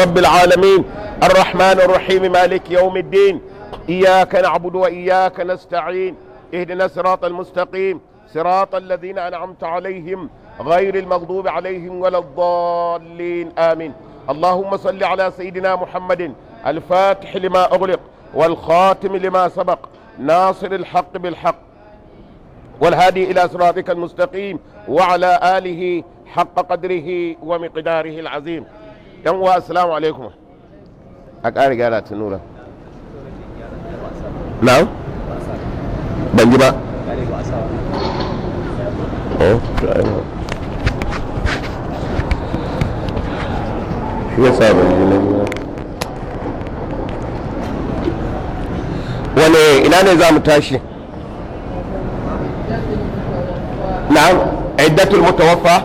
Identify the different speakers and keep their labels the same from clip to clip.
Speaker 1: رب العالمين الرحمن الرحيم مالك يوم الدين إياك نعبد وإياك نستعين اهدنا الصراط المستقيم صراط الذين أنعمت عليهم غير المغضوب عليهم ولا الضالين آمين. اللهم صل على سيدنا محمد الفاتح لما أغلق والخاتم لما سبق ناصر الحق بالحق والهادي إلى صراطك المستقيم وعلى آله حق قدره ومقداره العظيم. السلام عليكم. أقاري قالت نورا. نعم بنجيبا شو صار wani ina ne za mu tashi? na'am iddatul mutawaffa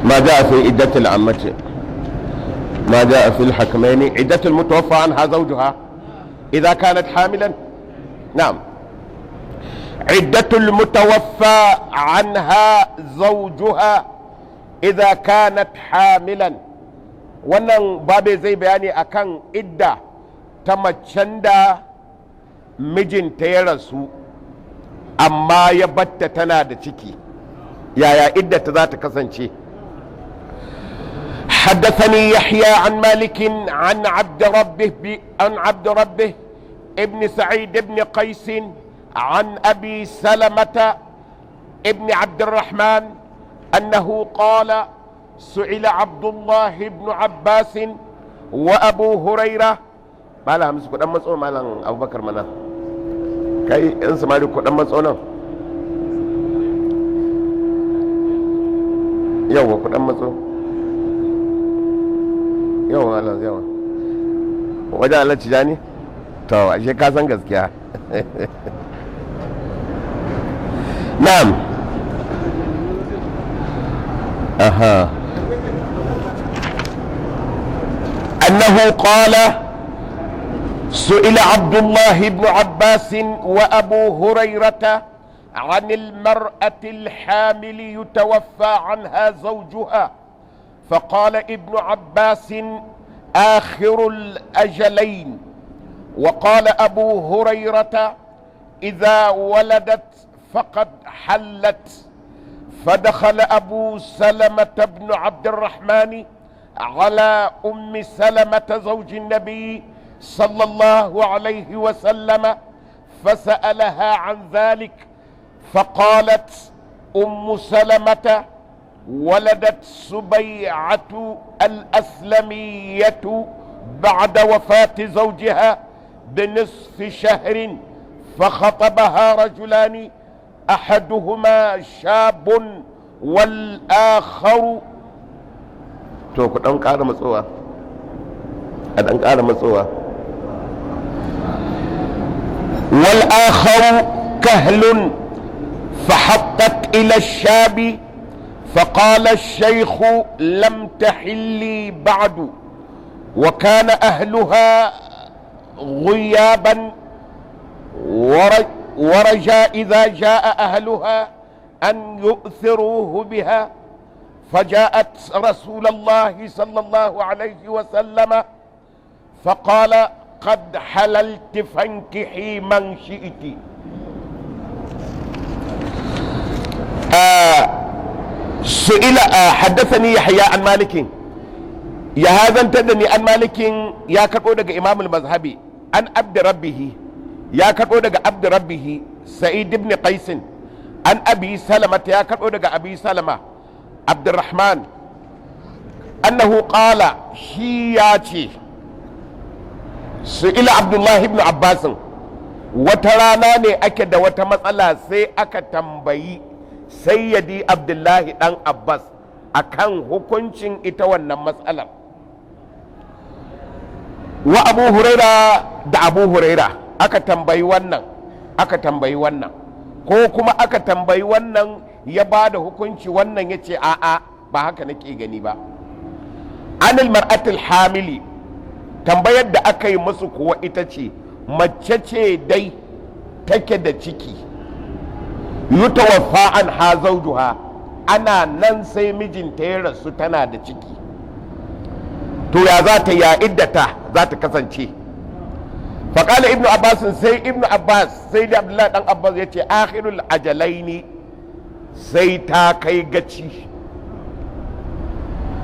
Speaker 1: ما جاء في عدة العمة ما جاء في الحكمين عدة المتوفى عنها زوجها إذا كانت حاملا. نعم عدة المتوفى عنها زوجها إذا كانت حاملا. wannan babe zai bayani akan idda ta macen da mijinta ya rasu amma ya batta tana da ciki, yaya iddata za ta kasance? حدثني يحيى عن مالك عن عبد ربه ابن سعيد بن قيس عن أبي سلمة ابن عبد الرحمن أنه قال سئل عبد الله بن عباس وأبو هريرة ما لها مسكو دم مسؤول ما لها أبو بكر منا كي انسى ما لكو دم مسؤولا يوه كو دم مسؤول yawan Allah yawa wajen Allah ci jani to ashe ka san gaskiya. na'am aha annahu qala su'ila Abdullah ibn Abbas wa Abu Hurairah عن المرأة الحامل يتوفى عنها زوجها فقال ابن عباس آخر الأجلين وقال أبو هريرة إذا ولدت فقد حلت. فدخل أبو سلمة بن عبد الرحمن على أم سلمة زوج النبي صلى الله عليه وسلم فسألها عن ذلك فقالت أم سلمة ولدت سبيعة الأسلمية بعد وفاة زوجها بنصف شهر فخطبها رجلان أحدهما شاب والآخر والآخر كهل فحطت إلى الشاب فقال الشيخ لم تحلي بعد وكان أهلها غيابا ورجا إذا جاء أهلها أن يؤثروه بها فجاءت رسول الله صلى الله عليه وسلم فقال قد حللت فانكحي من شئت. سئل حدثني يحيى عن مالك يا هذا انتدني عن مالك يا كربو دغ امام المذهبي عن عبد ربه يا كربو دغ عبد ربه سعيد بن قيس عن ابي سلمة يا كربو دغ ابي سلمة عبد الرحمن انه قال شياتي سئل عبد الله بن عباس وترانا ne ake da wata matsala sai aka tambayi sayyadi abdullahi dan abbas akan hukuncin ita wannan matsalar wa abu huraira da abu huraira aka tambayi wannan ko kuma aka tambayi wannan ya ba da hukunci wannan ya ce a'a ba haka nake gani ba. Anil mar'atul hamili tambayar da aka yi musu kuwa ita ce mace ce dai take da ciki yutawaffa an ha zawjuha ana nan sai mijinta ya rasu tana da ciki to ya za ta ya iddata za ta kasance. faƙala ibnu abbas sai ibnu abbas sai da abdullahi dan abbas ya ce akhirul ajalaini sai ta kai gaci.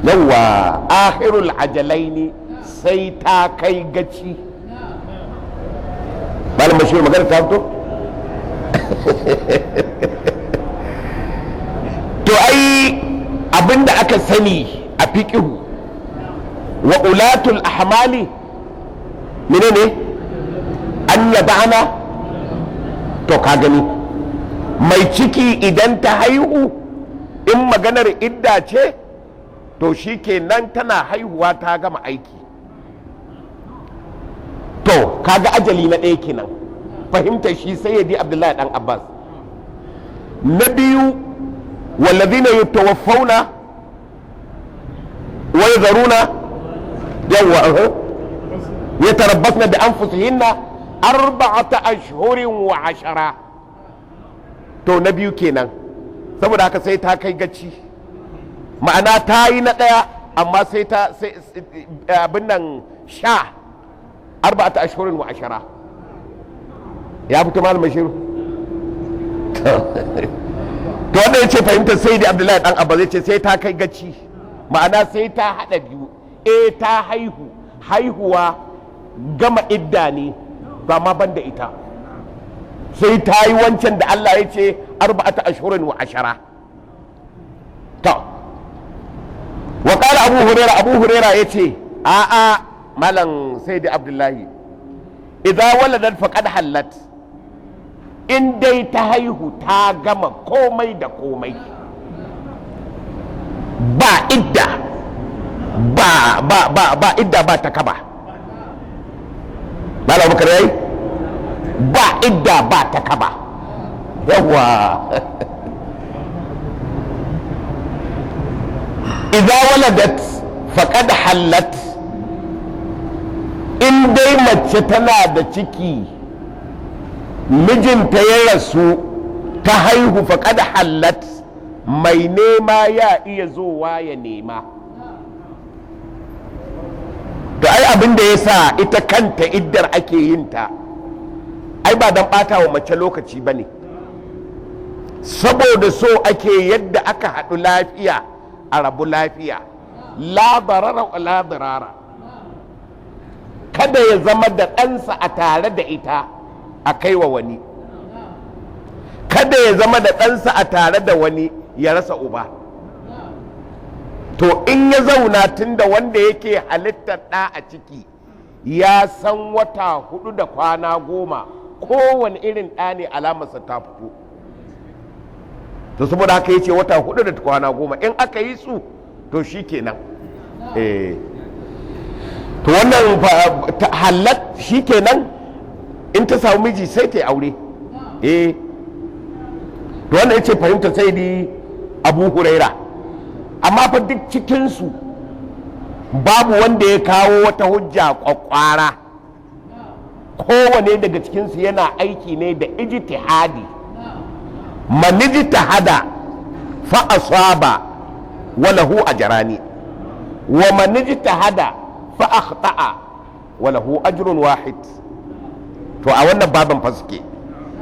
Speaker 1: yawa akhirul ajalaini sai ta kai gaci. malam bashir magana ta fito. to ai abinda aka sani a fiqhu wa ulatul ahmali menene an yada'ana, to ka gani mai ciki idan ta haihu in maganar idda ce to shi kenan tana haihuwa ta gama aiki. to kaga ajali na ɗaya kenan fahimtar shi sayyidi abdullahi dan abbas. na biyu wallazina yatawaffawna wa yadharuna yatarabbasna bi anfusihinna arba'ata ashhurin wa ashara. to na biyu kenan saboda haka sai ta kai gaci, ma'ana ta yi na ɗaya amma sai ta abin nan sha arba'ata ashhurin wa ashara. ya fito malam shiru. to wanda ya ce fahimtar sai da abdullahi dan abba zai ce sai ta kai gaci, ma'ana sai ta haɗa biyu. ta haihuwa gama idda ne ba ma ban da ita, sai ta yi wancan da Allah ya ce arba'ata ashhurin wa ashara. to wa qala abu huraira ya ce a'a malam sai da abdullahi idza waladat faqad hallat, in dai ta haihu ta gama komai da komai ba idda ba idda ba ta kaba. malam bukar yayi ba idda ba ta kaba. yawa idza waladat faqad hallat, in dai mace tana da ciki mijinta ya rasu ta haihu faqad hallat, mai nema ya iya zowa ya nema. to ai abin da ya sa ita kanta iddar ake yin ta ai ba don ɓata wa mace lokaci ba ne, saboda so ake yadda aka haɗu lafiya a rabu lafiya, la darara wa la dirara. kada ya zama da ɗansa a tare da ita a kai wa wani, kada ya zama da ɗansa a tare da wani ya rasa uba. to in ya zauna tun da wanda yake halittar ɗa a ciki ya san wata 4 da kwana 10 kowane irin ɗa ne alamarsa ta fito, to saboda haka yace wata 4 da kwana 10 in aka yi su to shi kenan. to wannan halat shi kenan in ta samu miji sai ta yi aure. to wannan yace fahimta sai di abu huraira, amma fa duk cikinsu babu wanda ya kawo wata hujja kwakwara, kowane daga cikinsu yana aiki ne da ijtihadi. man ijtahada fa asaba wa lahu ajrani wa man ijtahada fa akhta'a wa lahu ajrun wahid. to a wannan baban fa suke,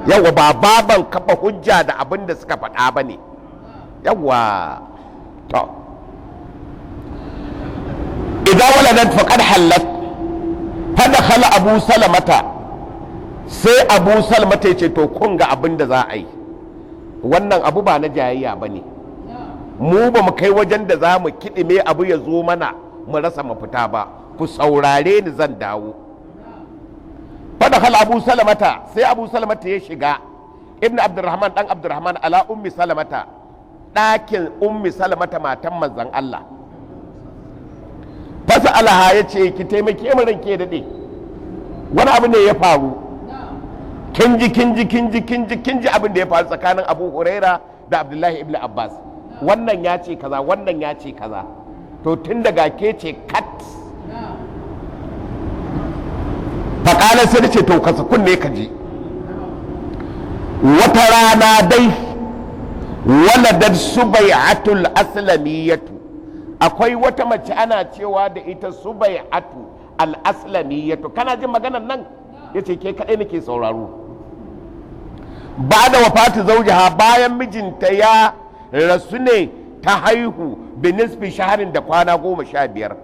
Speaker 1: yawa ba baban kafa hujja da abin da suka faɗa ba ne. yawa to idan waladat faqad hallat fa dakhala abu salamata, sai abu salamata ya ce to kun ga abin da za a yi, wannan abu ba na jayayya ba ne, mu ba mu kai wajen da za mu kiɗime abu ya zo mana mu rasa mafita ba, ku saurare ni zan dawo. fadakhala abu salamata, sai abu salamata ya shiga ibn abdurrahman dan abdurrahman ala ummi salamata, ɗakin ummi salamata matan manzan Allah. fasa alaha ya ce ki taimake mu ranke daɗe, wani abu ne ya faru, kinji abin da ya faru tsakanin abu huraira da abdullahi ibn abbas, wannan ya ce kaza wannan ya ce kaza, to tun daga ke ce kat. faƙalar sai da ce to kasa kunne ka ji, wata rana dai waladar subai'atul aslamiyatu akwai wata mace ana cewa da ita subai'atu al-aslamiyatu, kana jin maganar nan? yace ke kadai nake sauraro. ba da wafatu zaujaha, bayan mijinta ya rasu ne ta haihu bi nisfi shaharin da kwana 15.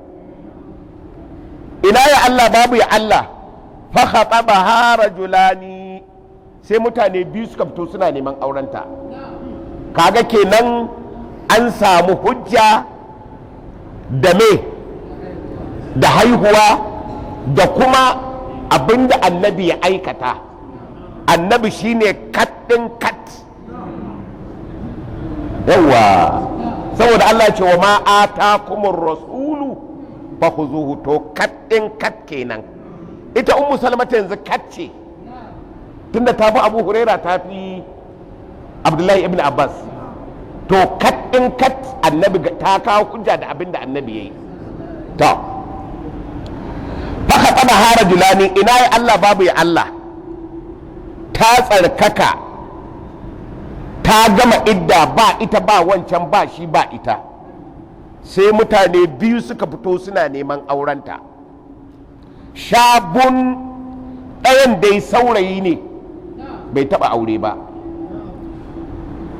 Speaker 1: ina ya Allah, babu ya Allah. fa khatabaha rajulani, sai mutane biyu suka fito suna neman aurenta. kaga kenan an samu hujja da me, da haihuwa, da kuma abinda annabi ya aikata. annabi shine kaɗin kat. yawa saboda Allah ce wa ma atakumur rasulu fa khuzuhu, to kaɗin kat kenan. ita ummu salmata yanzu kat ce, tunda ta fi abu huraira, ta fi abdullahi ibn abbas. to kaɗin kat annabi ta kawo hujja da abin da annabi ya yi. to faka tsada hara julani, ina ya Allah, babu ya Allah. ta tsarkaka, ta gama idda, ba ita ba wancan, ba shi ba ita. sai mutane biyu suka fito suna neman aurenta. shabun, ɗayan dai saurayi ne, bai taɓa aure ba.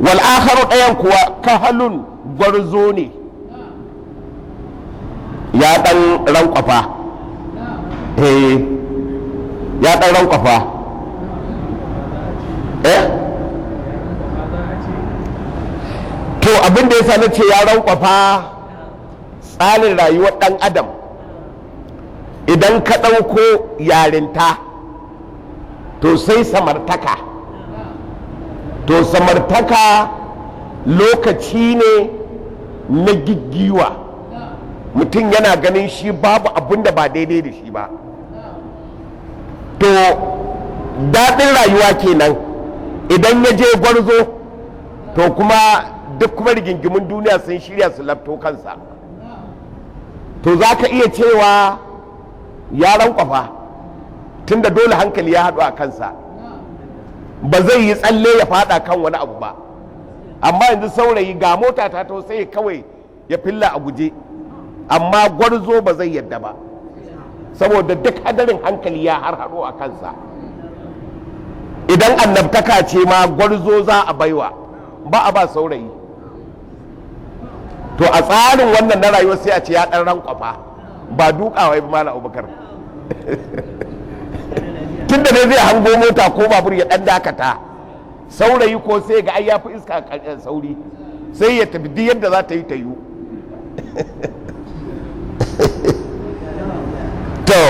Speaker 1: wal'akharu, ɗayan kuwa kahalun, gwarzo ne, ya ɗan rankwafa. ya ɗan rankwafa. to abin da ya sa na ce ya rankwafa, tsarin rayuwar ɗan adam. idan ka ɗauko yarinta to sai samartaka. to samartaka lokaci ne na giggiwa, mutum yana ganin shi babu abin da ba daidai da shi ba. to daɗin rayuwa kenan. idan ya je gwarzo, to kuma duk kuma rigingimin duniya sun shirya su lafto kansa. to za ka iya cewa ya rankwafa, tunda dole hankali ya haɗu a kansa, ba zai yi tsalle ya fada kan wani abu ba. amma yanzu saurayi ga mota ta to sai kawai ya filla a guje, amma gwarzo ba zai yadda ba, saboda duk hadarin hankali ya harhaɗo a kansa. idan annabtaka ce ma gwarzo za a baiwa, ba a ba saurayi. to a tsarin wannan na rayuwa sai a ce ya ɗan rankwafa, ba dukawa ba mala abubakar. tun da dai zai hango mota ko babur ya ɗan dakata, saurayi ko sai ga ai ya fi iska sauri, sai ya tafi duk yadda za ta yi ta yi. to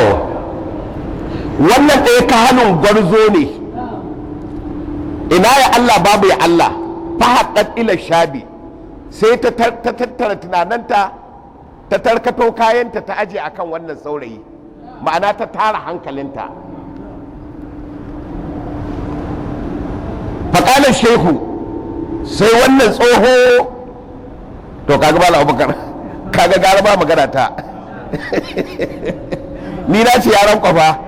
Speaker 1: wannan ɗaya ka hannun gwarzo ne. ina ya Allah, babu ya Allah. fahaɗar ila shabi, sai ta tattara tunananta, ta tarkato kayanta ta aje akan wannan saurayi, ma'ana ta tara hankalinta. faƙalar shehu, sai wannan tsoho, to kaga ba abubakar, kaga gara ba magana ta. ni na ce yaran kwafa,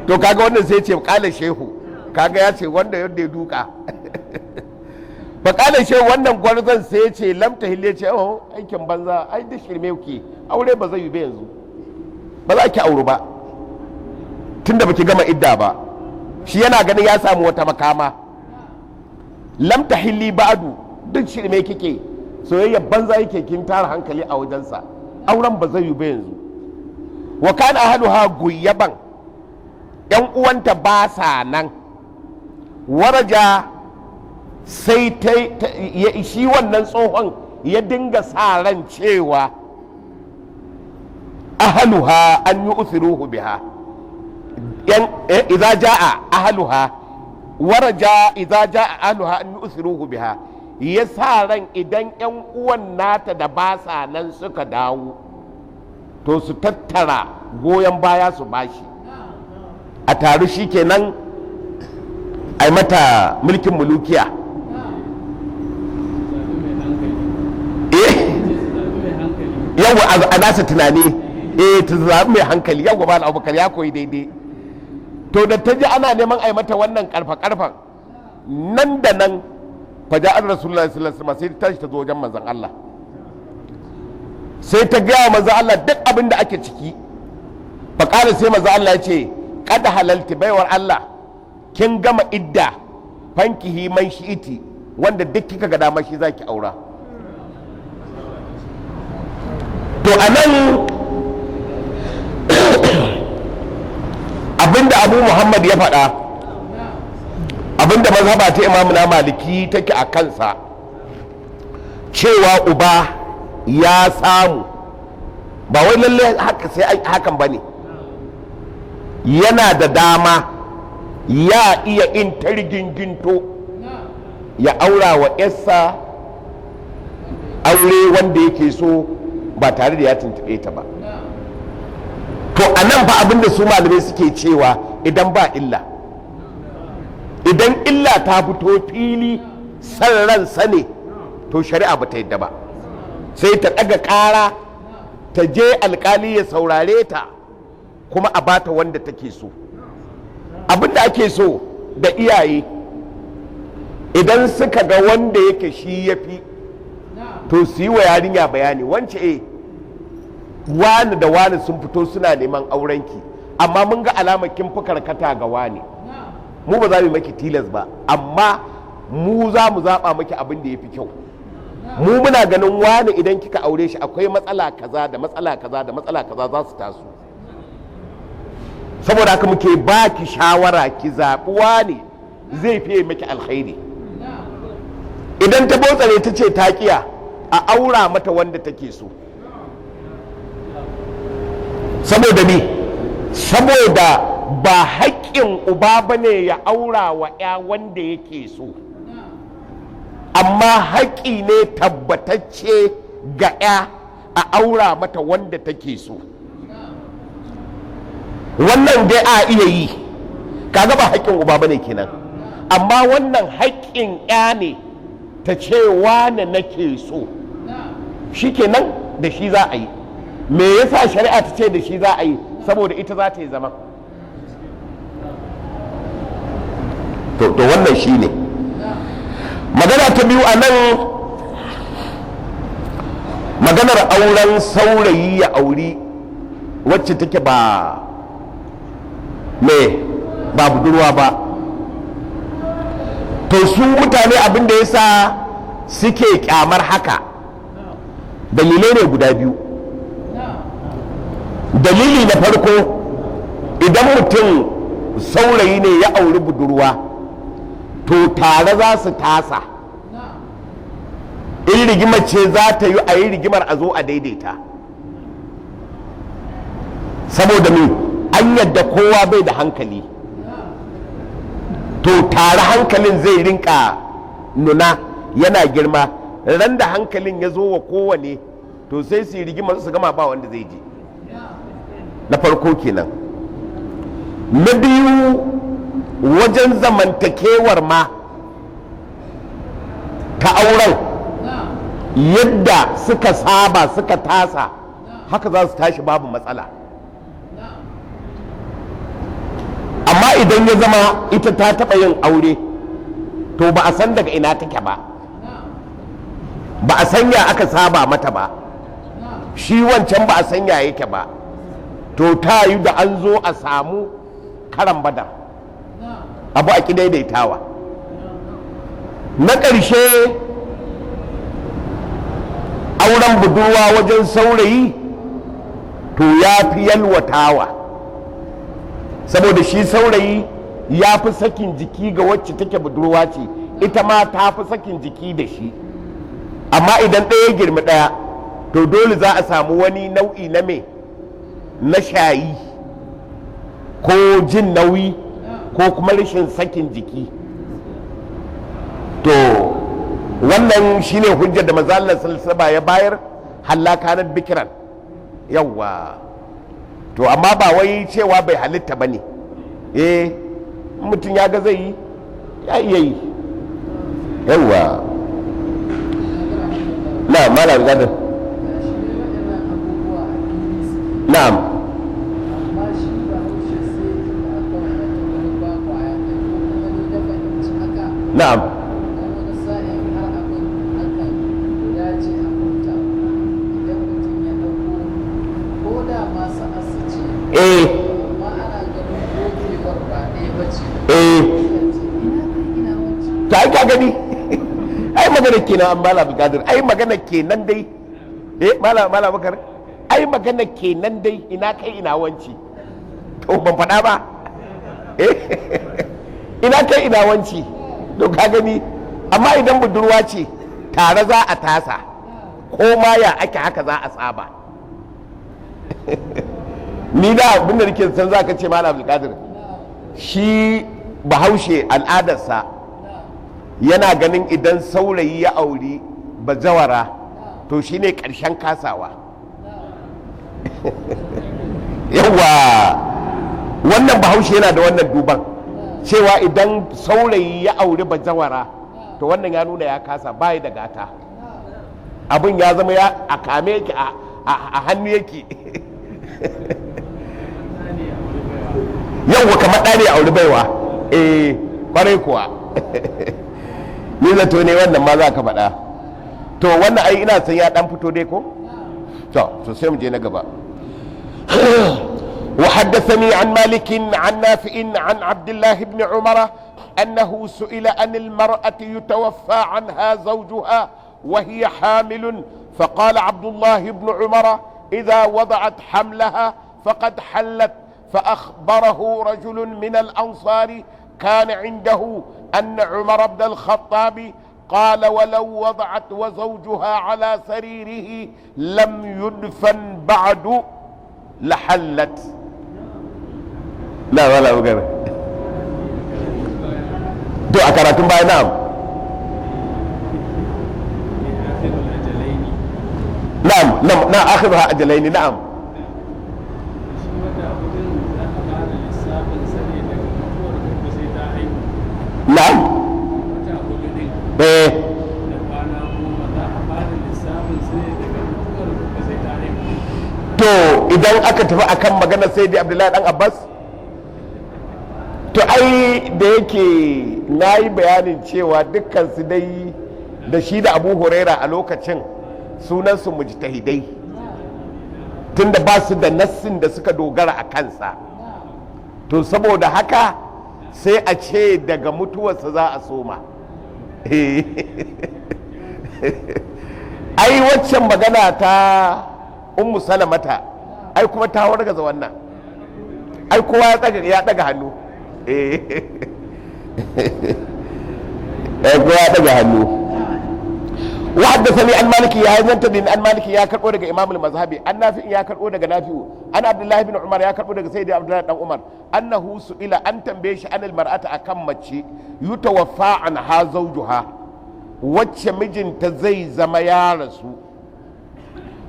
Speaker 1: to kaga wannan sai ce ƙalar shehu, kaga ya ce wanda yadda ya duka. faƙalar shehu, wannan gwarzon sai ya ce lamta hille, ce oh aikin banza, ai duk shirme ke, aure ba zai yi ba yanzu, ba za ki auru ba tunda baki gama idda ba. shi yana ganin ya samu wata makama. lamta hilli ba'du, duk shirme kike, soyayya banza yake, kin tara hankali a wajensa, auren ba zai yi ba yanzu. wa kana ahluha guyyaban, yan uwanta ba sa nan. waraja sai shi wannan tsohon ya dinga sa ran cewa ahluha an yi usiruhu biha. idza jaa ahluha, waraja idza jaa ahluha an yi usiruhu biha, ya sa ran idan yan uwan nata da ba sa nan suka dawo, to su tattara goyon baya su bashi, a taru shi kenan ai mata mulkin mulukiya. yawa a nasa tunani, ta zaɓi mai hankali. yawa ba abubakar ya koyi daidai. to da ta ji ana neman ai mata wannan karfa-karfan, nan da nan faja'ar rasulullahi sallallahu alaihi wasallam sai ta tashi ta zo wajen manzon Allah, sai ta gaya manzo Allah duk abin da ake ciki. Faƙala sai manzo Allah ya ce kada halalti baiwar Allah kin gama idda fankihi man shi'iti wanda duk kika ga dama shi zaki aura. To anan abinda Abu Muhammad ya faɗa, abinda mazhaba ta Imam na Maliki take a kansa, cewa uba ya samu, ba wai lalle haka sai hakan bane, yana da dama ya iya in targinginto ya aura wa yarsa aure wanda yake so ba tare da ya tuntuɓe ta ba. To a nan fa abinda su malamai suke cewa idan ba illa, idan illa ta fito fili san ransa ne, to shari'a ba ta yadda ba, sai ta ɗaga ƙara ta je alƙali ya saurare ta kuma a bata wanda take so. Abinda ake so da iyaye idan suka ga wanda yake shi ya fi, to su yi wa yarinya bayani, wance wani da wani sun fito suna neman aurenki, amma mun ga alamar kin fi karkata ga wani, mu ba za mu maki tilas ba, amma mu za mu zaɓa maki abin da ya fi kyau. Mu muna ganin wani idan kika aure shi akwai matsala kaza da matsala kaza da matsala kaza za su taso, saboda haka muke baki shawara ki zaɓi wani zai fiye maki alkhairi. Idan ta botsare ta ce ta kiya, a aura mata wanda take so. Saboda ni, saboda ba haƙƙin uba bane ya aura wa ya wanda yake so, amma haƙƙi ne tabbatacce ga ya a aura mata wanda take so. Wannan dai a iya yi, kaga ba haƙƙin uba bane kenan, amma wannan haƙƙin ya ne ta ce wane nake so, shi kenan da shi za a yi. Me yasa shari'a ta ce da shi za a yi? Saboda ita za ta yi zama. To wannan shi ne magana ta biyu a nan, maganar auren saurayi ya auri wacce take ba budurwa ba. To su mutane abin da yasa suke kyamar haka, dalilai ne guda biyu. Dalili na farko, idan mutum saurayi ne ya auri budurwa, to tare za su tasa, in rigimar ce za ta yi a yi rigimar a zo a daidaita. Saboda me, an yadda kowa bai da hankali, to tare hankalin zai rinka nuna yana girma. Ran da hankalin ya zo wa kowane, to sai su yi rigimar su gama ba wanda zai je. Na farko kenan. Na biyu, wajen zamantakewar ma ta auren, yadda suka saba suka tasa haka za su tashi babu matsala. Amma idan ya zama ita ta taɓa yin aure, to ba a san daga ina take ba, ba a sanya aka saba mata ba, shi wancan ba a sanya yake ba, to ta yi da an zo a samu karan badar, abu a ƙi daidaitawa. Na ƙarshe, auren budurwa wajen saurayi to ya fi yalwatawa, saboda shi saurayi ya fi sakin jiki ga wacce take budurwa ce, ita ma ta fi sakin jiki da shi. Amma idan ɗaya girmi ɗaya, to dole za a samu wani nau'i na shayi ko jin nauyi ko kuma rashin sakin jiki. To wannan shine hujjar da manzo Allah sallallahu alaihi ya bayar, halakanar bikiran. Yawwa, to amma ba wai cewa bai halitta bane. Mutum ya ga zai yi, ya iya yi. Yawwa, na malam gadar. Na'am. Na'am. ta ai ka gani ai magana kenan an mala bukadir ai magana kenan dai mala bakar ai magana kenan dai ina kai ina wanci to ban faɗa ba ina kai ina wanci to ka gani amma idan budurwa ce tare za a tasa ko ma ya ake haka za a saba ni da abin da nake san za ka ce malam abdulkadir shi bahaushe al'adarsa yana ganin idan saurayi ya auri bazawara to shine ƙarshen kasawa yawa wannan bahaushe yana da wannan duban cewa idan saurayi ya auri bazawara to wannan ya nuna ya kasa bayi da gata abin ya zama ya a kame yake a hannu yake yawwa kamar ɗani a auri baiwa ƙwarai kuwa ni zato ne wannan ma za ka faɗa to wannan ai ina san ya ɗan fito dai ko to sai mu je na gaba وحدثني عن مالك عن نافع عن عبد الله بن عمر أنه سئل عن المرأة يتوفى عنها زوجها وهي حامل فقال عبد الله بن عمر إذا وضعت حملها فقد حلت فأخبره رجل من الأنصار كان عنده أن عمر بن الخطاب قال ولو وضعت وزوجها على سريره لم يدفن بعد لحلت لا ولا بقر تو أكرتم باي نعم نعم آخرها أجلين نعم نعم to idan aka tafi akan magana sai dai Abdullahi dan Abbas to ai da yake na yi bayanin cewa dukkan su dai da shi da Abu Huraira a lokacin sunansu mujtahidai tunda ba su da nassin da suka dogara a kansa to saboda haka sai a ce daga mutuwarsa za a soma ai waccan magana ta ummu salamata ai kuma ta wargaza wannan ai kowa ya daga hannu kowa ya daga hannu وحدثني عن مالك يا زنتدين عن مالك يا كربو daga imam al-mazhabi an nafi ya karbo daga nafi'u an abdullah ibn umar ya karbo daga sayyidi abdullah dan umar annahu su'ila an tambaye shi anil mar'ata akan mace yutawaffa an ha zawjuha wacce mijinta zai zama ya rasu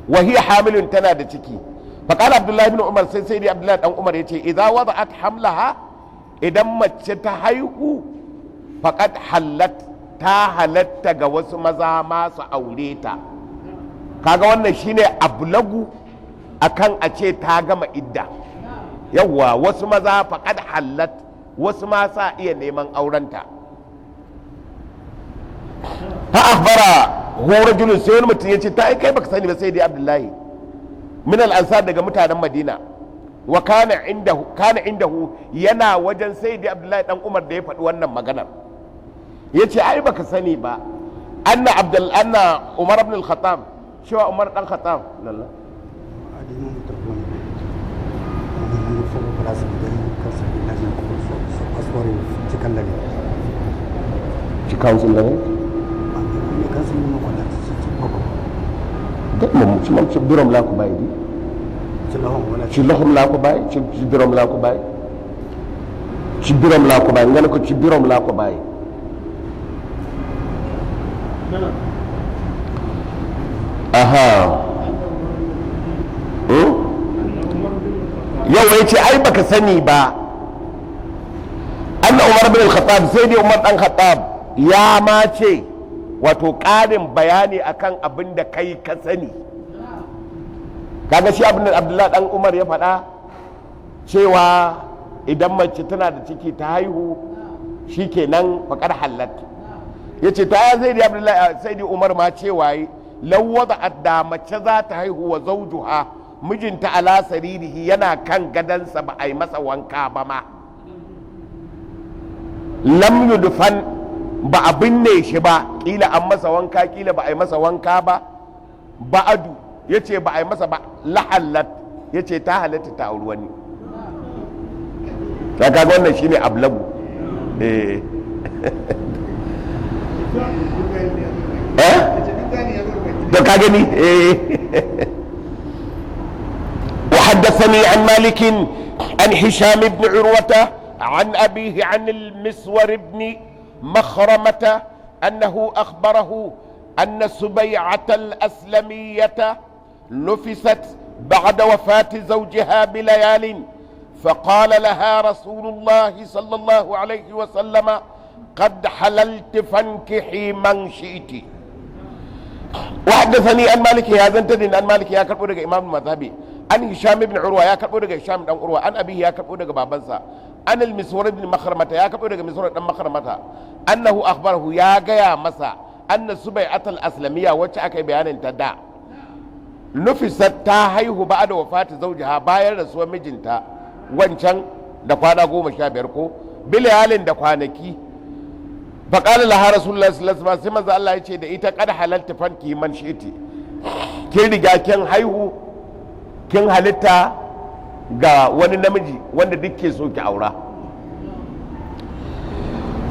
Speaker 1: wa hiya hamilun tana da ciki fa qala abdullah ibn umar sai sayyidi abdullah dan umar yace idza wada'at hamlaha idan mace ta haihu faqad hallat ta halatta ga wasu maza masu aure ta kaga wannan shine ablagu akan a ce ta gama idda yawwa wasu maza faqad halat wasu ma sa iya neman aurenta fa akhbara hu rajulun sai wani mutum yace ta kai baka sani ba sai dai abdullahi min al-ansar daga mutanen madina wa kana indahu yana wajen sai dai abdullahi dan umar da ya faɗi wannan maganar yace ai baka sani ba anna umar ibn al-khattab cewa umar dan khattab lalla ci birom laa ko bàyyi di ci loxom laa ko bàyyi ci birom laa ko bàyyi ci birom laa ko bàyyi nga ne ko ci birom laa ko bàyyi aha yau ya ce ai baka sani ba anna umar bin al-khattab sai dai umar dan khattab ya ma ce wato ƙarin bayani akan abin da kai ka sani kaga shi abin da abdullahi dan umar ya faɗa cewa idan mace tana da ciki ta haihu shikenan faƙar halatta ya ce ta zai da abdullahi sai da umar ma cewa lawwada da mace za ta haihu wa zaujuha mijinta ala saririhi yana kan gadansa ba a yi masa wanka ba ma lam yudfan ba a binne shi ba, kila an masa wanka kila ba a yi masa wanka ba, ba'adu ya ce ba a yi masa ba, lahallat ya ce ta halatta ta auri wani. ta kaga wannan shine ablagu. to ka gani. وحدثني عن مالك عن هشام بن عروة عن أبيه عن المسور بن مخرمة أنه أخبره أن سبيعة الأسلمية نفست بعد وفاة زوجها بليال، فقال لها رسول الله صلى الله عليه وسلم قد حللت فانكحي من شئت. وحدثني عن مالك هذا انتدين عن مالك يا كربو دغ امام المذهبي عن هشام بن عروه يا كربو دغ هشام بن عروه عن ابيه يا كربو دغ بابنسا عن المسور بن مخرمه يا كربو دغ مسور بن مخرمه انه اخبره يا غيا مسا ان سبيعه الاسلميه wacce aka bayanin ta da nufisat ta haihu ba da wafati zaujiha bayan rasuwar mijinta wancan da kwana 15 ko bilayalin da kwanaki. faƙalar laha rasulullah sallallahu alaihi wasallam sai manzo Allah ya ce da ita kad halalta fanki man shiti, kin riga kin haihu kin halitta ga wani namiji wanda duk ke so ki aura.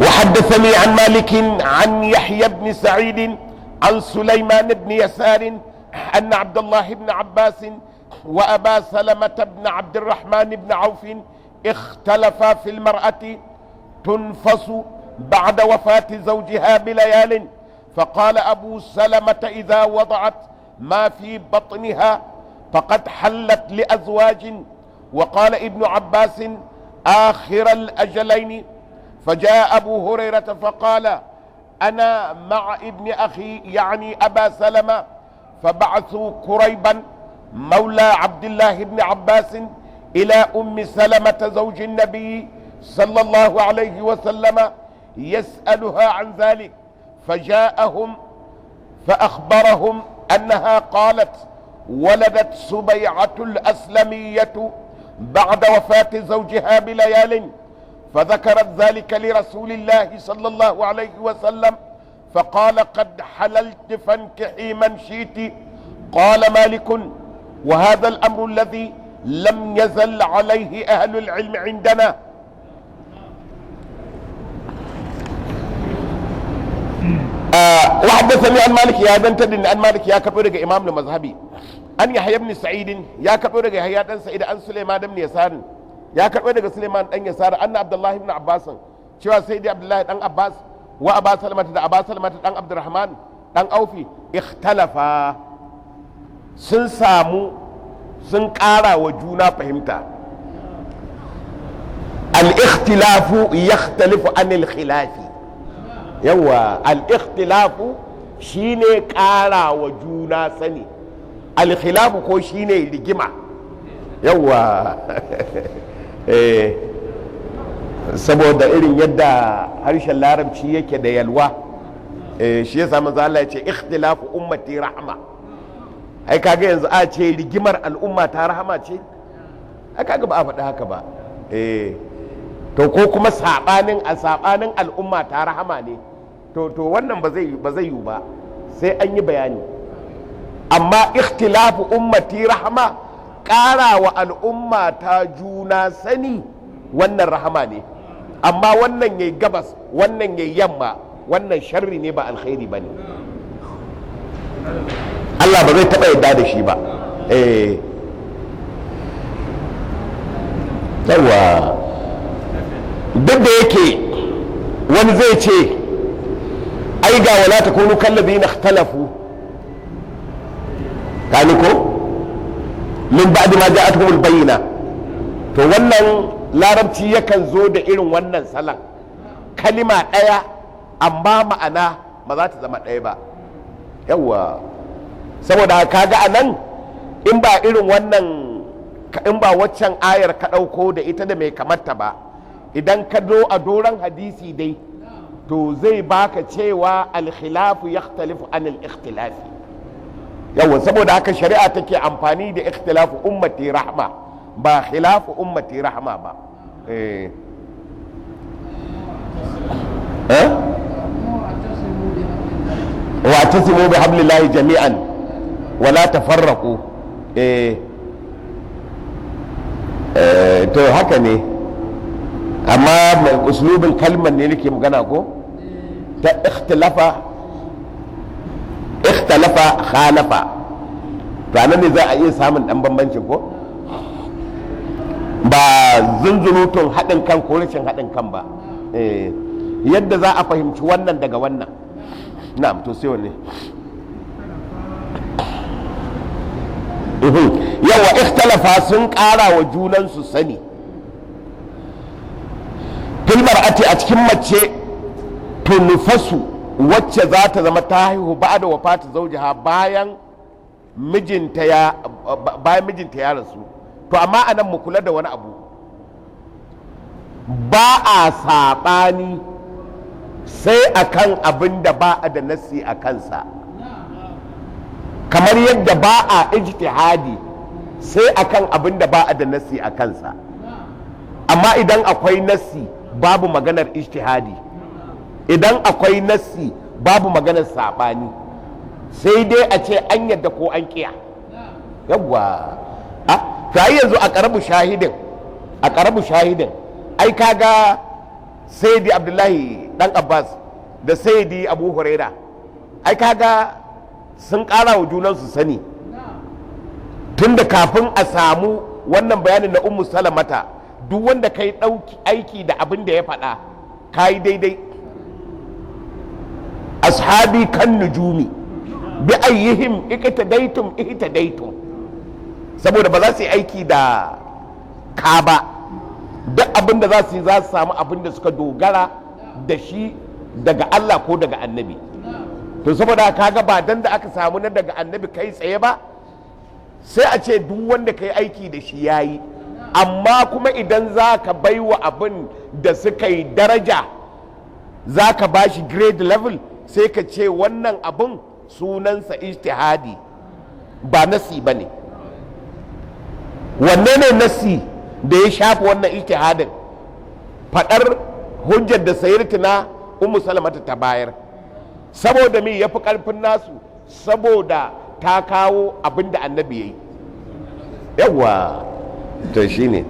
Speaker 1: wa haddathani an malik an yahya ibn sa'id an sulaiman ibn yasar أن عبد الله بن عباس وأبا سلمة بن عبد الرحمن بن عوف اختلفا في المرأة تنفس بعد وفاة زوجها بليال، فقال أبو سلمة إذا وضعت ما في بطنها فقد حلت لأزواج، وقال ابن عباس آخر الأجلين. فجاء أبو هريرة فقال أنا مع ابن أخي يعني أبا سلمة، فبعثوا كريبا مولى عبد الله بن عباس إلى أم سلمة زوج النبي صلى الله عليه وسلم يسألها عن ذلك، فجاءهم فأخبرهم أنها قالت ولدت سبيعة الأسلمية بعد وفاة زوجها بليال، فذكرت ذلك لرسول الله صلى الله عليه وسلم فقال قد حللت فانكحي من شئت. قال مالك وهذا الأمر الذي لم يزل عليه أهل العلم عندنا. وحدثني عن مالك يا بنتدن عن مالك يا كبير إمام المذهبي أن يحيى بن سعيد يا كبير يحيى بن سعيد أن سليمان بن يسار يا كبير سليمان بن يسار أن عبد الله بن عباس شو سيدي عبد الله بن عباس وأبا سلمة بن عبد الرحمن بن أوفي اختلفا sun samu sun ƙara wa juna fahimta. al-ikhtilafu yakhtalifu anil khilafi. yawa al-ikhtilafu shine ƙara wa juna sani, al-khilafu ko shine rigima. yawa saboda irin yadda harshen larabci yake da yalwa, shi yasa manzo Allah ya ce ikhtilafu ummati rahma. ai kaga yanzu a ce rigimar al'umma ta rahama ce, ai kaga ba a faɗi haka ba. to ko kuma sabanin al'umma ta rahama ne, to wannan ba zai yiwu ba, sai an yi bayani. amma ikhtilafu ummati rahama, ƙara wa al'umma ta juna sani, wannan rahama ne. amma wannan yayi gabas wannan yayi yamma, wannan sharri ne ba alkhairi bane. Allah ba zai taɓa yadda da shi ba. yawa duk da yake wani zai ce ai ga wala ta kunu kallabi na ikhtalafu kani ko min ba'di ma ja'atuhumul bayyina, to wannan larabci yakan zo da irin wannan salan, kalima ɗaya amma ma'ana ba za ta zama ɗaya ba. yawa saboda kaga a nan in ba irin wannan, in ba waccan ayar ka ɗauko da ita da mai kamata ba, idan ka zo a doron hadisi dai to zai baka cewa alkhilafu yakhtalifu anil ikhtilafi. yawa saboda haka shari'a take amfani da ikhtilafu ummati rahma ba khilafu ummati rahma ba. wa tasimu bi hablillahi jami'an wala tafarraqu. To haka ne, amma uslubin kalmar ne nake magana ko ta ikhtalafa khalafa, to anan ne za a iya samun dan bambanci ko ba zunzurutun haɗin kan ko rashin haɗin kan ba, yadda za a fahimci wannan daga wannan. na'am, to sai wanne yawa ikhtalafa sun ƙara wa junansu sani filmar ati a cikin mace tunufasu wacce za ta zama ta haihu ba da wafata zaujiha bayan mijinta ya rasu. To amma anan mu kula da wani abu, ba a saɓani sai akan abin da ba a da nassi a kansa, kamar yadda ba a ijtihadi sai akan abin da ba a da nassi a kansa. Amma idan akwai nassi babu maganar ijtihadi, idan akwai nassi babu maganar saɓani, sai dai a ce an yadda ko an kiya. Yawwa ta yanzu a ƙarabu shahidin ai kaga sayyidi Abdullahi dan Abbas da sayyidi Abu Huraira ai kaga sun ƙara wa junansu sani, tunda kafin a samu wannan bayanin na Ummu Salamata duk wanda kai ɗauki aiki da abin da ya faɗa kai daidai. Ashabi kan nujumi bi ayyihim ihtadaytum saboda ba za su yi aiki da ka ba, duk abin da za su yi za su samu abin da suka dogara da shi daga Allah ko daga annabi. To saboda kaga ba dan da aka samu na daga annabi kai tsaye ba, sai a ce duk wanda kai aiki da shi yayi. Amma kuma idan za ka bai wa abin da suka yi daraja, za ka ba shi grade level, sai ka ce wannan abin sunansa ijtihadi ba nasi ba ne. Wanne ne nasi da ya shafi wannan ijtihadin? Faɗar hujjar da sayyidatina Ummu Salamata ta bayar, saboda me yafi ƙarfin nasu, saboda ta kawo abin da annabi yayi. Yawwa to shine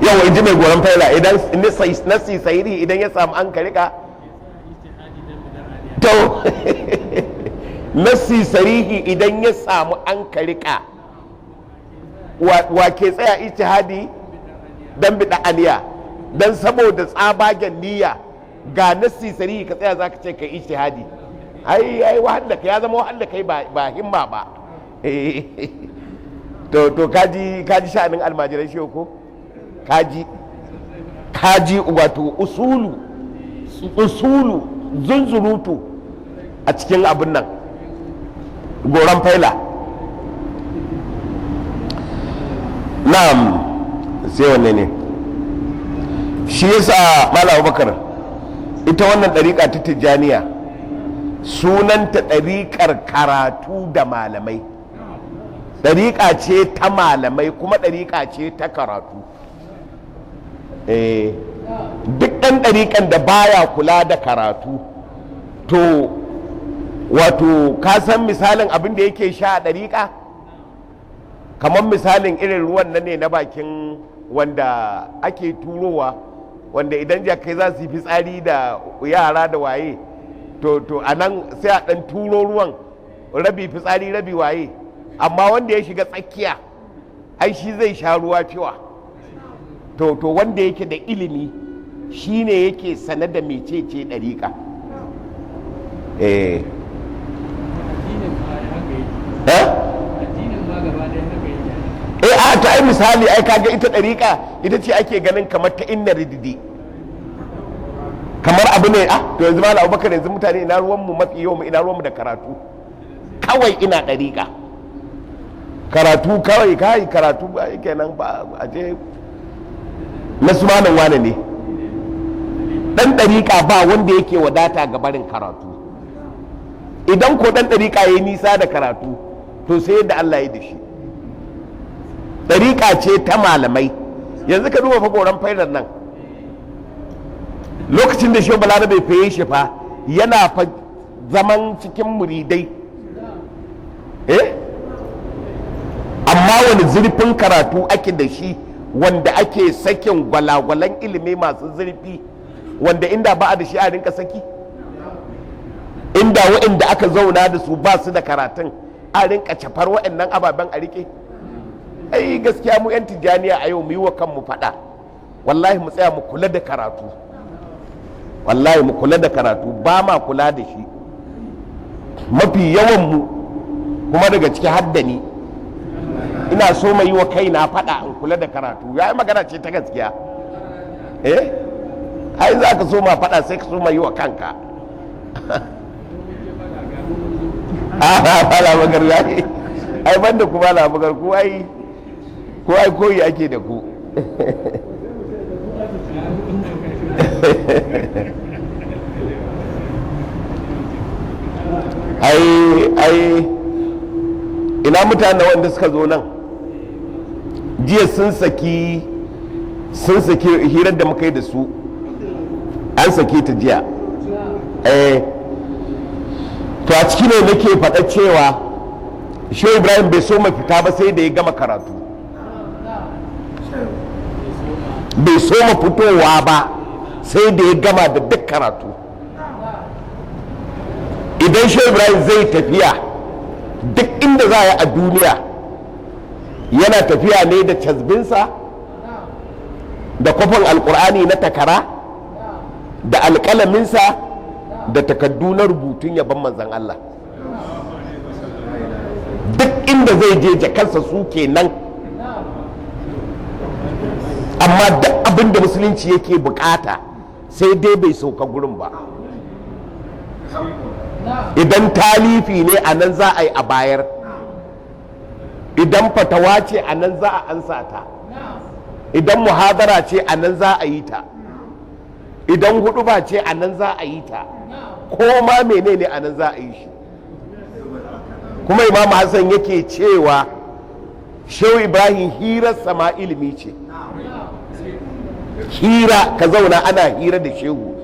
Speaker 1: yawa inji mai goron faila, idan nasi sayiri idan ya samu an karika to nasi sarihi idan ya samu an karika wa ke tsaya ijtihadi dan bida aniya, dan saboda tsabagen niyya ga nasi sarihi ka tsaya zaka ce kai ijtihadi, ai wahalla ka ya zama wahalla kai ba himma ba. to kaji sha'anin almajirai shi ko kaji wato usulu zunzurutu a cikin abin nan goron faila. Na'am, sai wanne ne shi yasa Malam Abubakar ita wannan ɗariƙa ta Tijjaniya sunanta ɗariƙar karatu da malamai, ɗariƙa ce ta malamai kuma ɗariƙa ce ta karatu. Duk ɗan ɗariƙan da baya kula da karatu to wato ka san misalin abin da yake sha a ɗariƙa, kamar misalin irin ruwan nan ne na bakin wanda ake turowa, wanda idan jakai za su yi fitsari da yara da waye to a nan sai a ɗan turo ruwan rabi fitsari rabi waye, amma wanda ya shiga tsakiya ai shi zai sha ruwa fiwa. To wanda yake da ilimi shine yake sane da mecece ɗariƙa. A ta ai misali ai kaga ita ɗariƙa ita ce ake ganin kamar ta inna rididi, kamar abu ne to yanzu Malam Abubakar yanzu mutane ina ruwanmu mafi yawan ina ruwanmu da karatu, kawai ina ɗariƙa karatu kawai kai karatu ba kenan ba a je na su malam wane ne dan ɗariƙa ba wanda yake wadata ga barin karatu. Idan ko dan ɗariƙa yayi nisa da karatu to sai yadda Allah ya da shi. Ɗariƙa ce ta malamai, yanzu ka duba fa goron fairar nan lokacin da shi balarabe faye shi fa yana fa zaman cikin muridai amma wani zurfin karatu ake da shi wanda ake sakin gwalagwalan ilimi masu zurfi wanda inda ba a da shi a rinka saki, inda waɗanda aka zauna da su ba su da karatun a rinka cafar waɗannan ababen a rike. Ai gaskiya mu 'yan tijjaniya a yau mu yi wa kanmu faɗa, wallahi mu tsaya mu kula da karatu, wallahi mu kula da karatu, ba ma kula da shi mafi yawan mu, kuma daga ciki haddani ina so mai yi wa kaina faɗa in kula da karatu. Ya yi magana ce ta gaskiya, ai za ka so ma faɗa sai ka so mai yi wa kanka. Ba magar ya yi ai banda ku ba magar ku ai koyi ake da ku. ai ina mutane wanda suka zo nan jiya sun saki hirar da muka yi da su, an sake ta jiya. To a ciki ne nake faɗa cewa Shehu Ibrahim bai so fita ba sai da ya gama karatu, bai so fitowa ba sai da ya gama da duk karatu. Idan Shehu Ibrahim zai tafiya duk inda za a yi a duniya yana tafiya ne da cazbinsa da kwafin alkur'ani na takara da alƙalaminsa da takaddu na rubutun yaban manzan Allah. Duk inda zai je jakarsa su kenan, amma duk abin da musulunci yake bukata sai dai bai sauka gurin ba. Idan talifi ne a nan za a yi a bayar, idan fatawa ce a nan za a ansa ta, idan muhadara ce a nan za a yi ta, idan huduba ce a nan za a yi ta, ko ma menene a nan za a yi shi. Kuma Imam Hassan yake cewa Shehu Ibrahim hirar sama ilimi ce, hira ka zauna ana hira da shehu,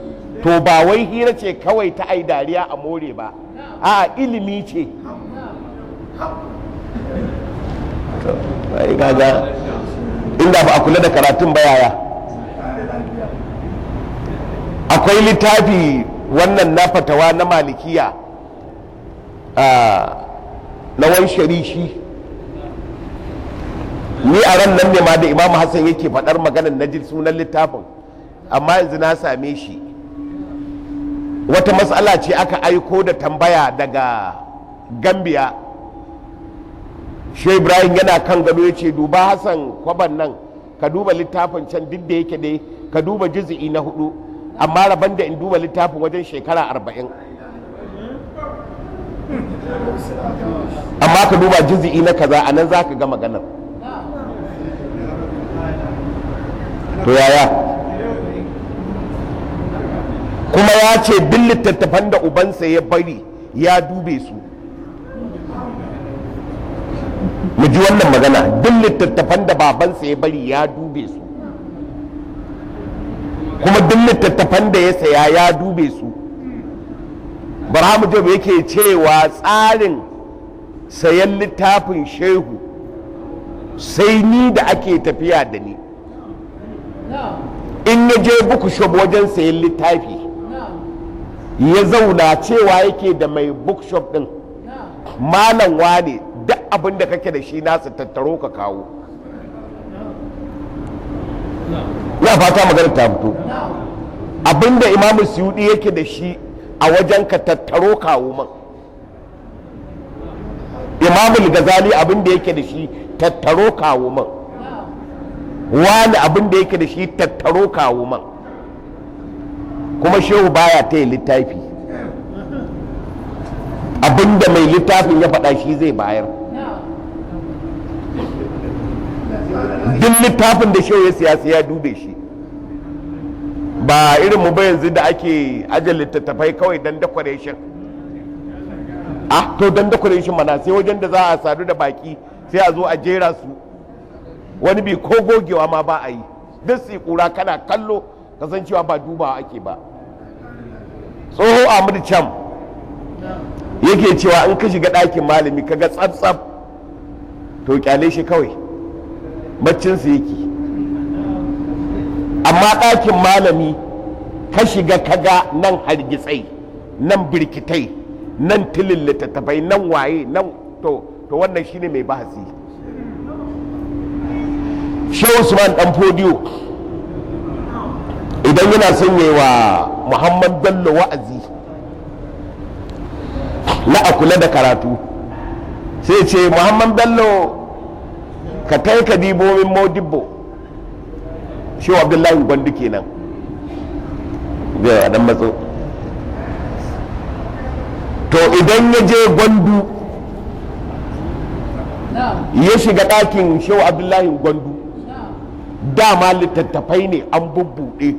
Speaker 1: to ba wai hira ce kawai ta ai dariya a more ba, a ilimi ce. Gaga inda ba a kula da karatun ba yaya. Akwai littafi wannan na fatawa na malikiya na wani sharishi, ni a ran nan ne ma da Imam Hassan yake faɗar maganar najil sunan littafin, amma yanzu na same shi. Wata matsala ce aka aiko da tambaya daga Gambia. Shehu Ibrahim yana kan gado ya ce duba Hassan kwaban nan, ka duba littafin can duk da yake dai ka duba juzi'i na 4, amma rabon da in duba littafin wajen shekara 40, amma ka duba juzi'i na kaza a nan za ka ga maganar. To yaya? Kuma ya ce duk littattafan da ubansa ya bari ya dube su. Mu ji wannan magana, duk littattafan da babansa ya bari ya dube su, kuma duk littattafan da ya saya ya dube su. Barhamu Job yake cewa tsarin sayan littafin shehu sai ni da ake tafiya da ni, in ya je bookshop wajen sayan littafi ya zauna cewa yake da mai bookshop din, malam wane duk abin da kake da shi nasu tattaro ka kawo. Ya fata magana ta fito. Abinda Imamu Suyuɗi yake da shi a wajen ka tattaro kawo man. Imamu Ghazali abinda yake da shi tattaro kawo man. Wani abinda yake da shi tattaro kawo man. Kuma shehu baya ta yi littafi, abinda mai littafin ya faɗa shi zai bayar. Duk littafin da shehu ya siyasa ya dube shi, ba irin mu ba yanzu da ake ajiye littattafai kawai don decoration. To don decoration mana sai wajen da za a sadu da baki sai a zo a jera su, wani bi ko gogewa ma ba a yi, duk su kura kana kallo kasancewa ba dubawa ake ba. tsoho Ahmadu Cham yake cewa in ka shiga ɗakin malami kaga tsaf to kyale shi kawai, baccinsa yake. amma ɗakin malami ka shiga kaga nan hargitsai, nan birkitai, nan tilin littattafai, nan waye, nan to wannan shine mai bahasi. Shehu Usman dan Fodiyo idan yana son yi wa Muhammad Bello wa'azi na a kula da karatu sai ce Muhammad Bello ka kai ka dibo min Modibbo. Shehu Abdullahi Gwandu kenan zai dan matso. to idan ya je Gwandu ya shiga ɗakin Shehu Abdullahi Gwandu, dama littattafai ne an bubbuɗe,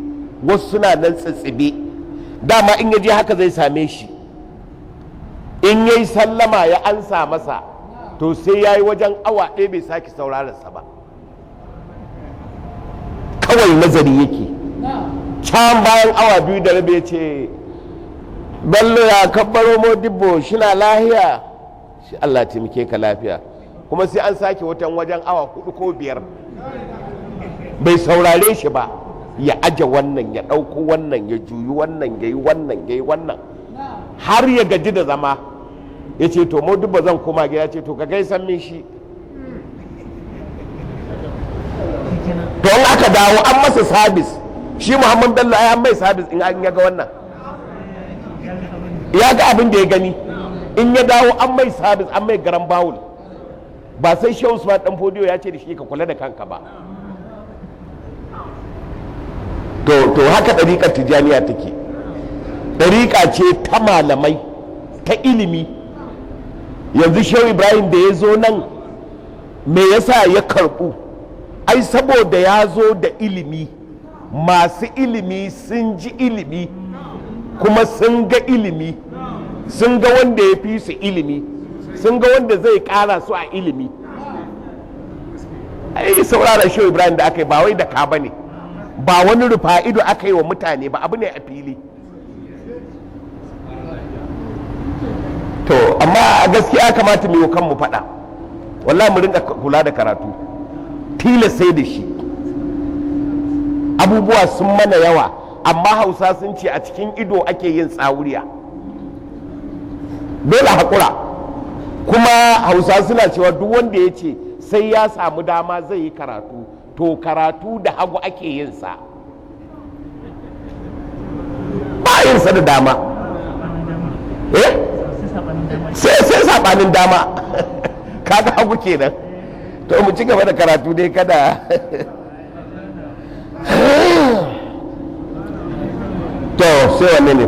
Speaker 1: wasu suna nan tsitsibe. Dama in ya je haka zai same shi, in yayi sallama ya ansa masa to sai ya yi wajen awa ɗaya bai sake saurararsa ba, kawai nazari yake. Can bayan awa 2 da rabi ya ce Bello ya kabbaro Modibbo shina lahiya, shi Allah taimake ka lafiya, kuma sai an sake wajen awa 4 ko 5 bai saurare shi ba, ya aje wannan ya ɗauko wannan ya juyi wannan ya yi wannan ya yi wannan har ya gaji da zama. Ya ce to Modibbo zan koma gida, ce to ka gaisan min shi. to in aka dawo an masa sabis, shi Muhammad Bello ai an mai sabis in an yaga wannan ya ga abin da ya gani, in ya dawo an mai sabis an mai garan bawul, ba sai Shehu Usman dan Fodiyo ya ce da shi ka kula da kanka ba. to haka ɗariƙar Tijjaniya take, ɗariƙa ce ta malamai ta ilimi. Yanzu Shehu Ibrahim da ya zo nan me yasa ya karɓu? Ai saboda ya zo da ilimi, masu ilimi sun ji ilimi kuma sun ga ilimi, sun ga wanda ya fi su ilimi, sun ga wanda zai ƙara su a ilimi. Ai saurara Shehu Ibrahim da aka yi ba wai da ka bane, ba wani rufa ido aka yi wa mutane ba, abu ne a fili. To amma a gaskiya kamata mu yi kanmu faɗa, wallahi mu rinka kula da karatu, tilas sai da shi. Abubuwa sun mana yawa, amma Hausa sun ce a cikin ido ake yin tsawuriya, dole haƙura. Kuma Hausa suna cewa duk wanda ya ce sai ya samu dama zai yi karatu, to karatu da hagu ake yin sa, ba yin sa da dama. Sai sabanin dama kaga hagu kenan. To mu ci gaba da karatu dai kada to sai wanne ne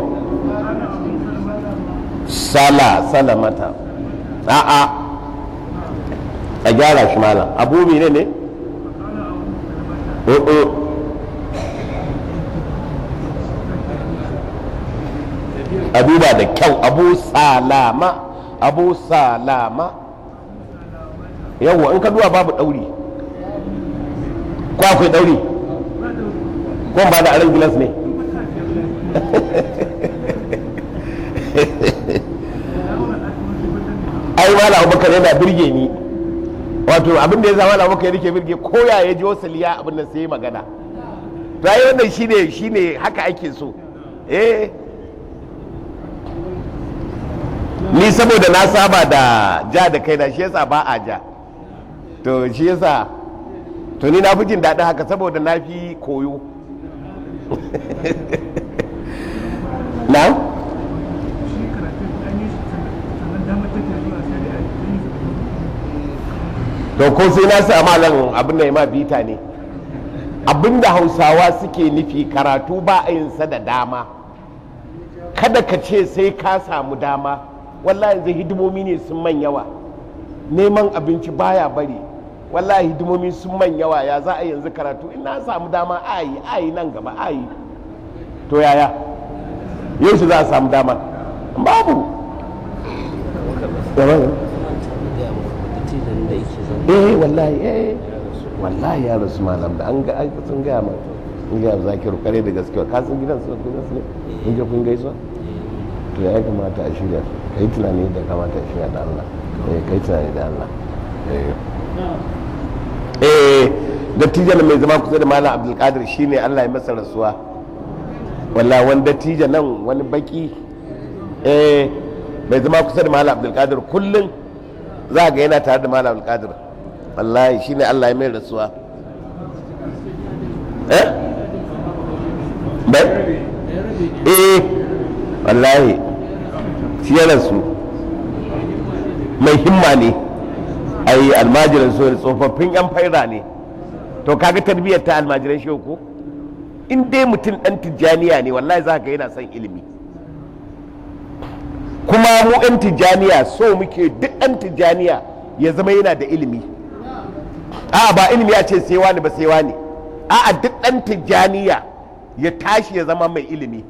Speaker 1: salamata a gyara shi malam. Abu ne a duba da kyau. Abu salama yawwa, in ka duba babu ɗauri ko akwai ɗauri ko ba da aran gilas ne? ai mala Abubakar yana birge ni, wato abin da ya zama Abubakar yake birge, koya ya ji wasaliya abin da sai magana. To ai wannan shine haka ake so. Ni saboda na saba da ja da kaina, shi yasa ba a ja, to shi yasa to ni na fi jin daɗin haka saboda na fi koyo. Na? to ko sai na sa malam abin da ya ma bita ne. Abin da Hausawa suke nufi karatu ba a yin sa da dama, kada ka ce sai ka samu dama. Wallahi yanzu hidimomi ne sun man yawa, neman abinci baya bari, wallahi hidimomi sun man yawa. Ya za a yanzu karatu in na samu dama a yi nan gaba a yi, to yaya yau shi za a samu dama? Babu. Wallahi ya rasu malam da an ga sun gaya ma in gaya Zakiru kare da gaskiya, ka san gidan su ne in ga kun gaisuwa to ya kamata a shirya kai tunani da kamata a shirya da Allah kai tunani da Allah dattijan mai zama kusa da malam abdulkadir shine Allah ya masa rasuwa walla wani dattijo nan wani baki mai zama kusa da malam abdulkadir kullum za ga yana tare da malam abdulkadir wallahi shine Allah ya mai rasuwa wallahi shi ya rasu mai himma ne ai almajiran so tsofaffin yan faira ne to kaga tarbiyyar ta almajiran shi ko in dai mutum dan tijjaniya ne wallahi za ka yana son ilimi kuma mu yan tijjaniya so muke duk dan tijjaniya ya zama yana da ilimi a ba ilimi ya ce sai wani ba sai wani a duk dan tijjaniya ya tashi ya zama mai ilimi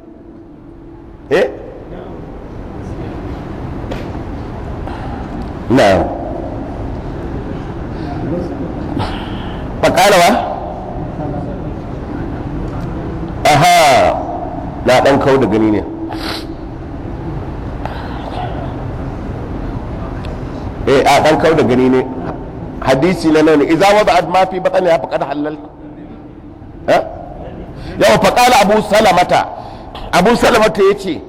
Speaker 1: na fakara ba aha na dan kau da gani ne a dan kau da gani ne hadisi na nan idza wada'at ma fi batni faqad halal yawa faqala abu salamata yace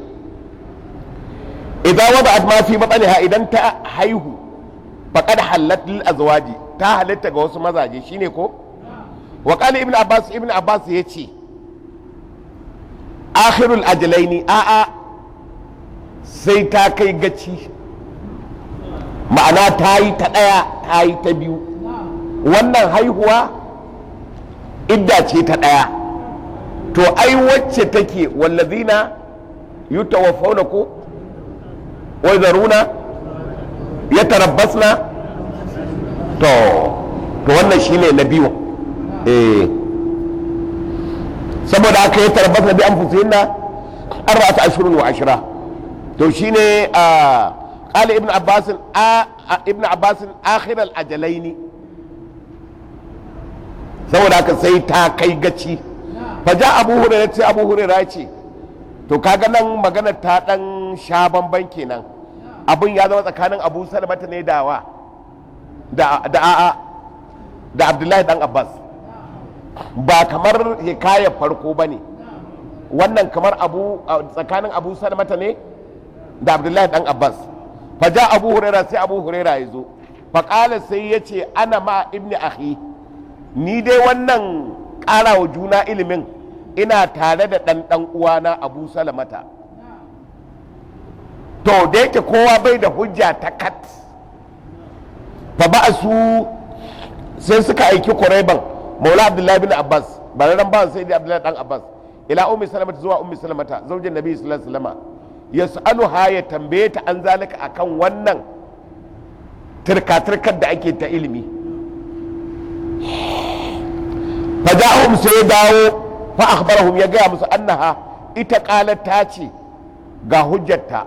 Speaker 1: idza wada'at ma fi batniha idan ta haihu faqad halat lil azwaji ta halatta ga wasu mazaje shine ko wa qala ibn abbas yace akhirul ajlaini sai ta kai gaci ma'ana ta yi ta ɗaya ta yi ta biyu wannan haihuwa idda ce ta ɗaya to ai wacce take wallazina yutawaffawna ko wa zaruna yatarabbasna to wannan shine na biyu saboda haka yatarabbasna bi anfusihinna arba'atu ashhurun wa ashra to shine قال ابن عباس آخر الأجلين saboda haka sai ta kai gaci faja abu hurairah ce abu hurairah ce to kaga nan magana ta dan sha bamban kenan abun ya zama tsakanin abu salamata ne dawa da abdullahi dan abbas ba kamar hikayar farko bane wannan kamar tsakanin abu salamata ne da abdullahi dan abbas faja abu huraira sai abu huraira ya zo faƙala sai ya ce ana ma ibni akhi ni dai wannan ƙara wa juna ilimin ina tare da ɗan uwana abu salamata to da yake kowa bai da hujja ta kat fa ba su sai suka aiki kuraiban maula abdullahi bin abbas bararren ba sai da abdullahi dan abbas ila ummi salamata zuwa ummi salamata zaujin nabi sallallahu alaihi wasallam yas'aluha ya tambaye ta an zalika akan wannan turka-turkar da ake ta ilimi faja'ahum sai ya dawo fa akhbarahum ya gaya musu annaha ita qalat ta ce ga hujjarta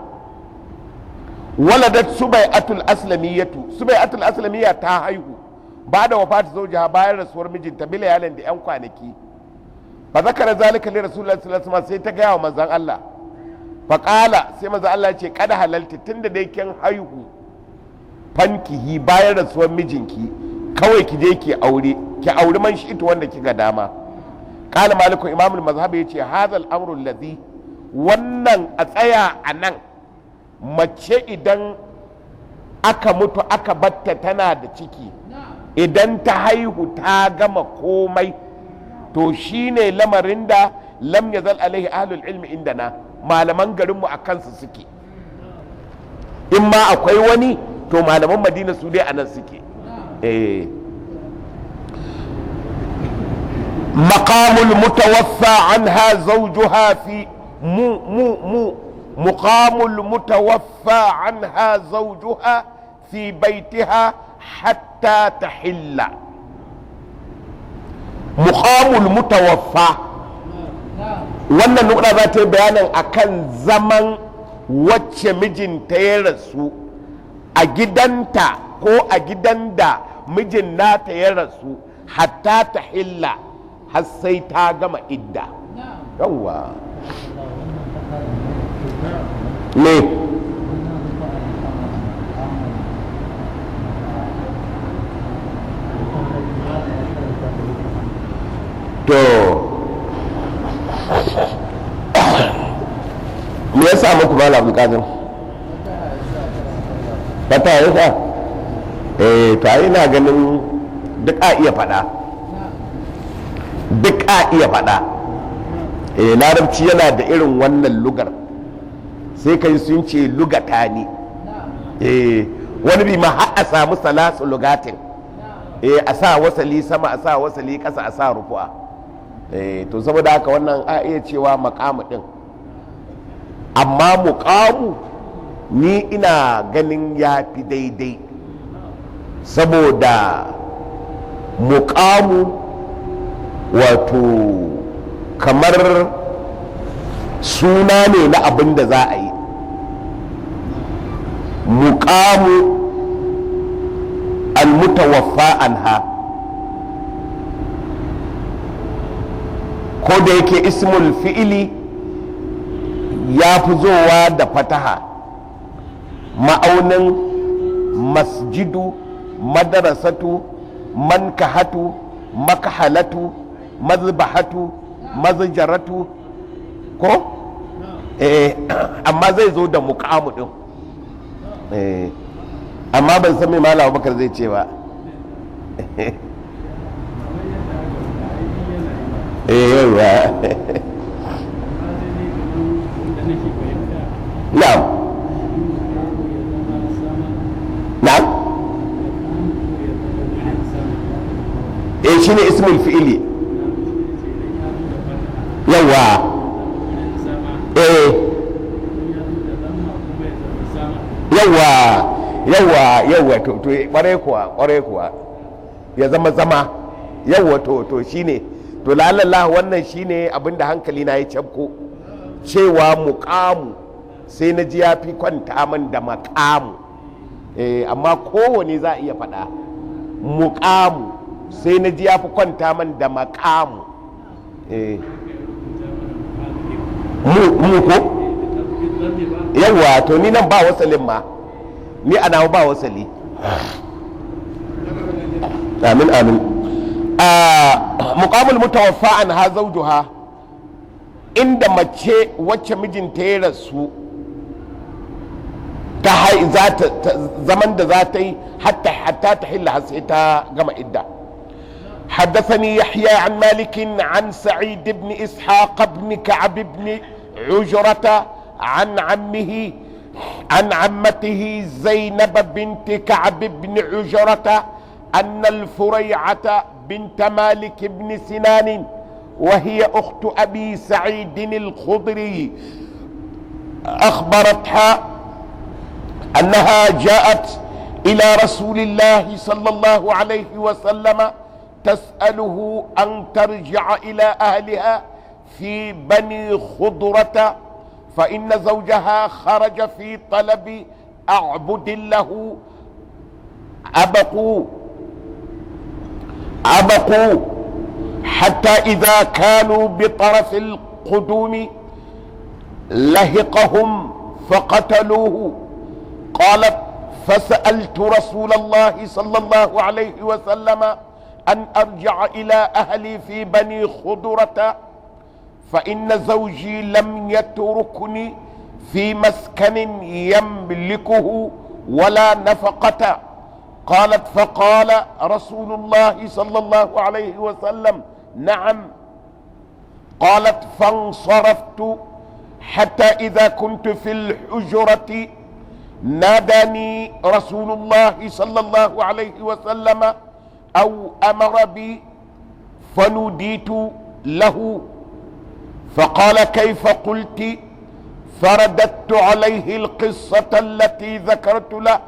Speaker 1: waladat subai'atul aslamiyya ta haihu ba da wafatu zaujiha bayan rasuwar mijinta bila yalan da yan kwanaki fa zakara zalika li rasulullahi sallallahu alaihi wasallam sai ta gaya wa manzon Allah faƙala sai maza Allah ce kada halalta tun da dai kin haihu fankihi bayan rasuwar mijinki kawai ki je ki aure man shi ita wanda kika dama qala malikun imamul mazhab yace hadha al-amru alladhi wannan a tsaya a nan mace idan aka mutu aka batta tana da ciki idan ta haihu ta gama komai to shine lamarin da lam yazal alaihi ahlul ilmi indana malaman garinmu a kansu suke in ma akwai wani to malaman madina su dai a nan suke maqamul mutawaffa anha zawjuha fi muqamul mutawaffa anha zawjuha fi baitiha hatta tahilla muqamul mutawaffa wannan nuna za ta yi bayanin akan zaman wacce mijinta ya rasu a gidanta ko a gidan da mijin nata ya rasu hatta ta hilla har sai ta gama idda yawwa me to me ya samu kuma labukazin fata ya sa to ai ina ganin duk a iya faɗa larabci yana da irin wannan lugar sai kai sun ce lugata ne wani bi ma har a samu salasu lugatin a sa wasali sama a sa wasali ƙasa a sa rufu'a to saboda haka wannan a iya cewa makamu din amma muƙamu ni ina ganin ya fi daidai saboda muƙamu wato kamar suna ne na abin da za a yi muƙamu almutawaffa anha ko da yake ismul fi'ili ya fi zowa da fataha ma'aunin masjidu madarasatu mankahatu makahalatu mazbahatu mazjaratu ko amma zai zo da muƙamu din amma ban san mai Malam Bakar zai ce ba yawa na'am na'am shine ismul fi'ili yawa yawa to kware kuwa ya zama yawa to shine to lalala wannan shine abinda hankali na ya cabko cewa muqamu sai na ji ya fi kwanta man da maqamu amma kowane za a iya faɗa muqamu sai na ji ya fi kwanta man da maqamu mu ko yawa to ni nan ba wasalin ma ni ana ba wasali amin muqamul mutawaffa an ha zawjuha inda mace wacce mijinta ya rasu zaman da za ta yi hatta ta hilla sai ta gama idda حدثني يحيى عن مالك عن سعيد بن إسحاق بن كعب بن عجرة عن عمه عن عمته زينب بنت كعب بن عجرة أن الفريعة بنت مالك بن سنان وهي أخت أبي سعيد الخضري أخبرتها أنها جاءت إلى رسول الله صلى الله عليه وسلم تسأله أن ترجع إلى أهلها في بني خضرة فإن زوجها خرج في طلب أعبد له أبقوا حتى إذا كانوا بطرف القدوم لهقهم فقتلوه. قالت فسألت رسول الله صلى الله عليه وسلم أن أرجع إلى أهلي في بني خضرة فإن زوجي لم يتركني في مسكن يملكه ولا نفقة. قالت فقال رسول الله صلى الله عليه وسلم نعم. قالت فانصرفت حتى إذا كنت في الحجرة ناداني رسول الله صلى الله عليه وسلم أو أمر بي فنوديت له فقال كيف قلت؟ فرددت عليه القصة التي ذكرت له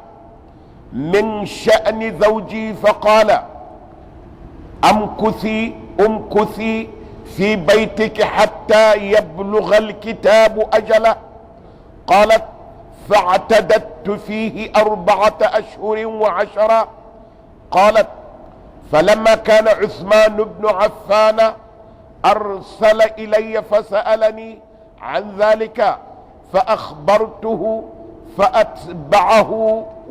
Speaker 1: من شأن زوجي فقال امكثي في بيتك حتى يبلغ الكتاب أجله. قالت فاعتددت فيه 4 أشهر وعشرا. قالت فلما كان عثمان بن عفان أرسل إلي فسألني عن ذلك فأخبرته فأتبعه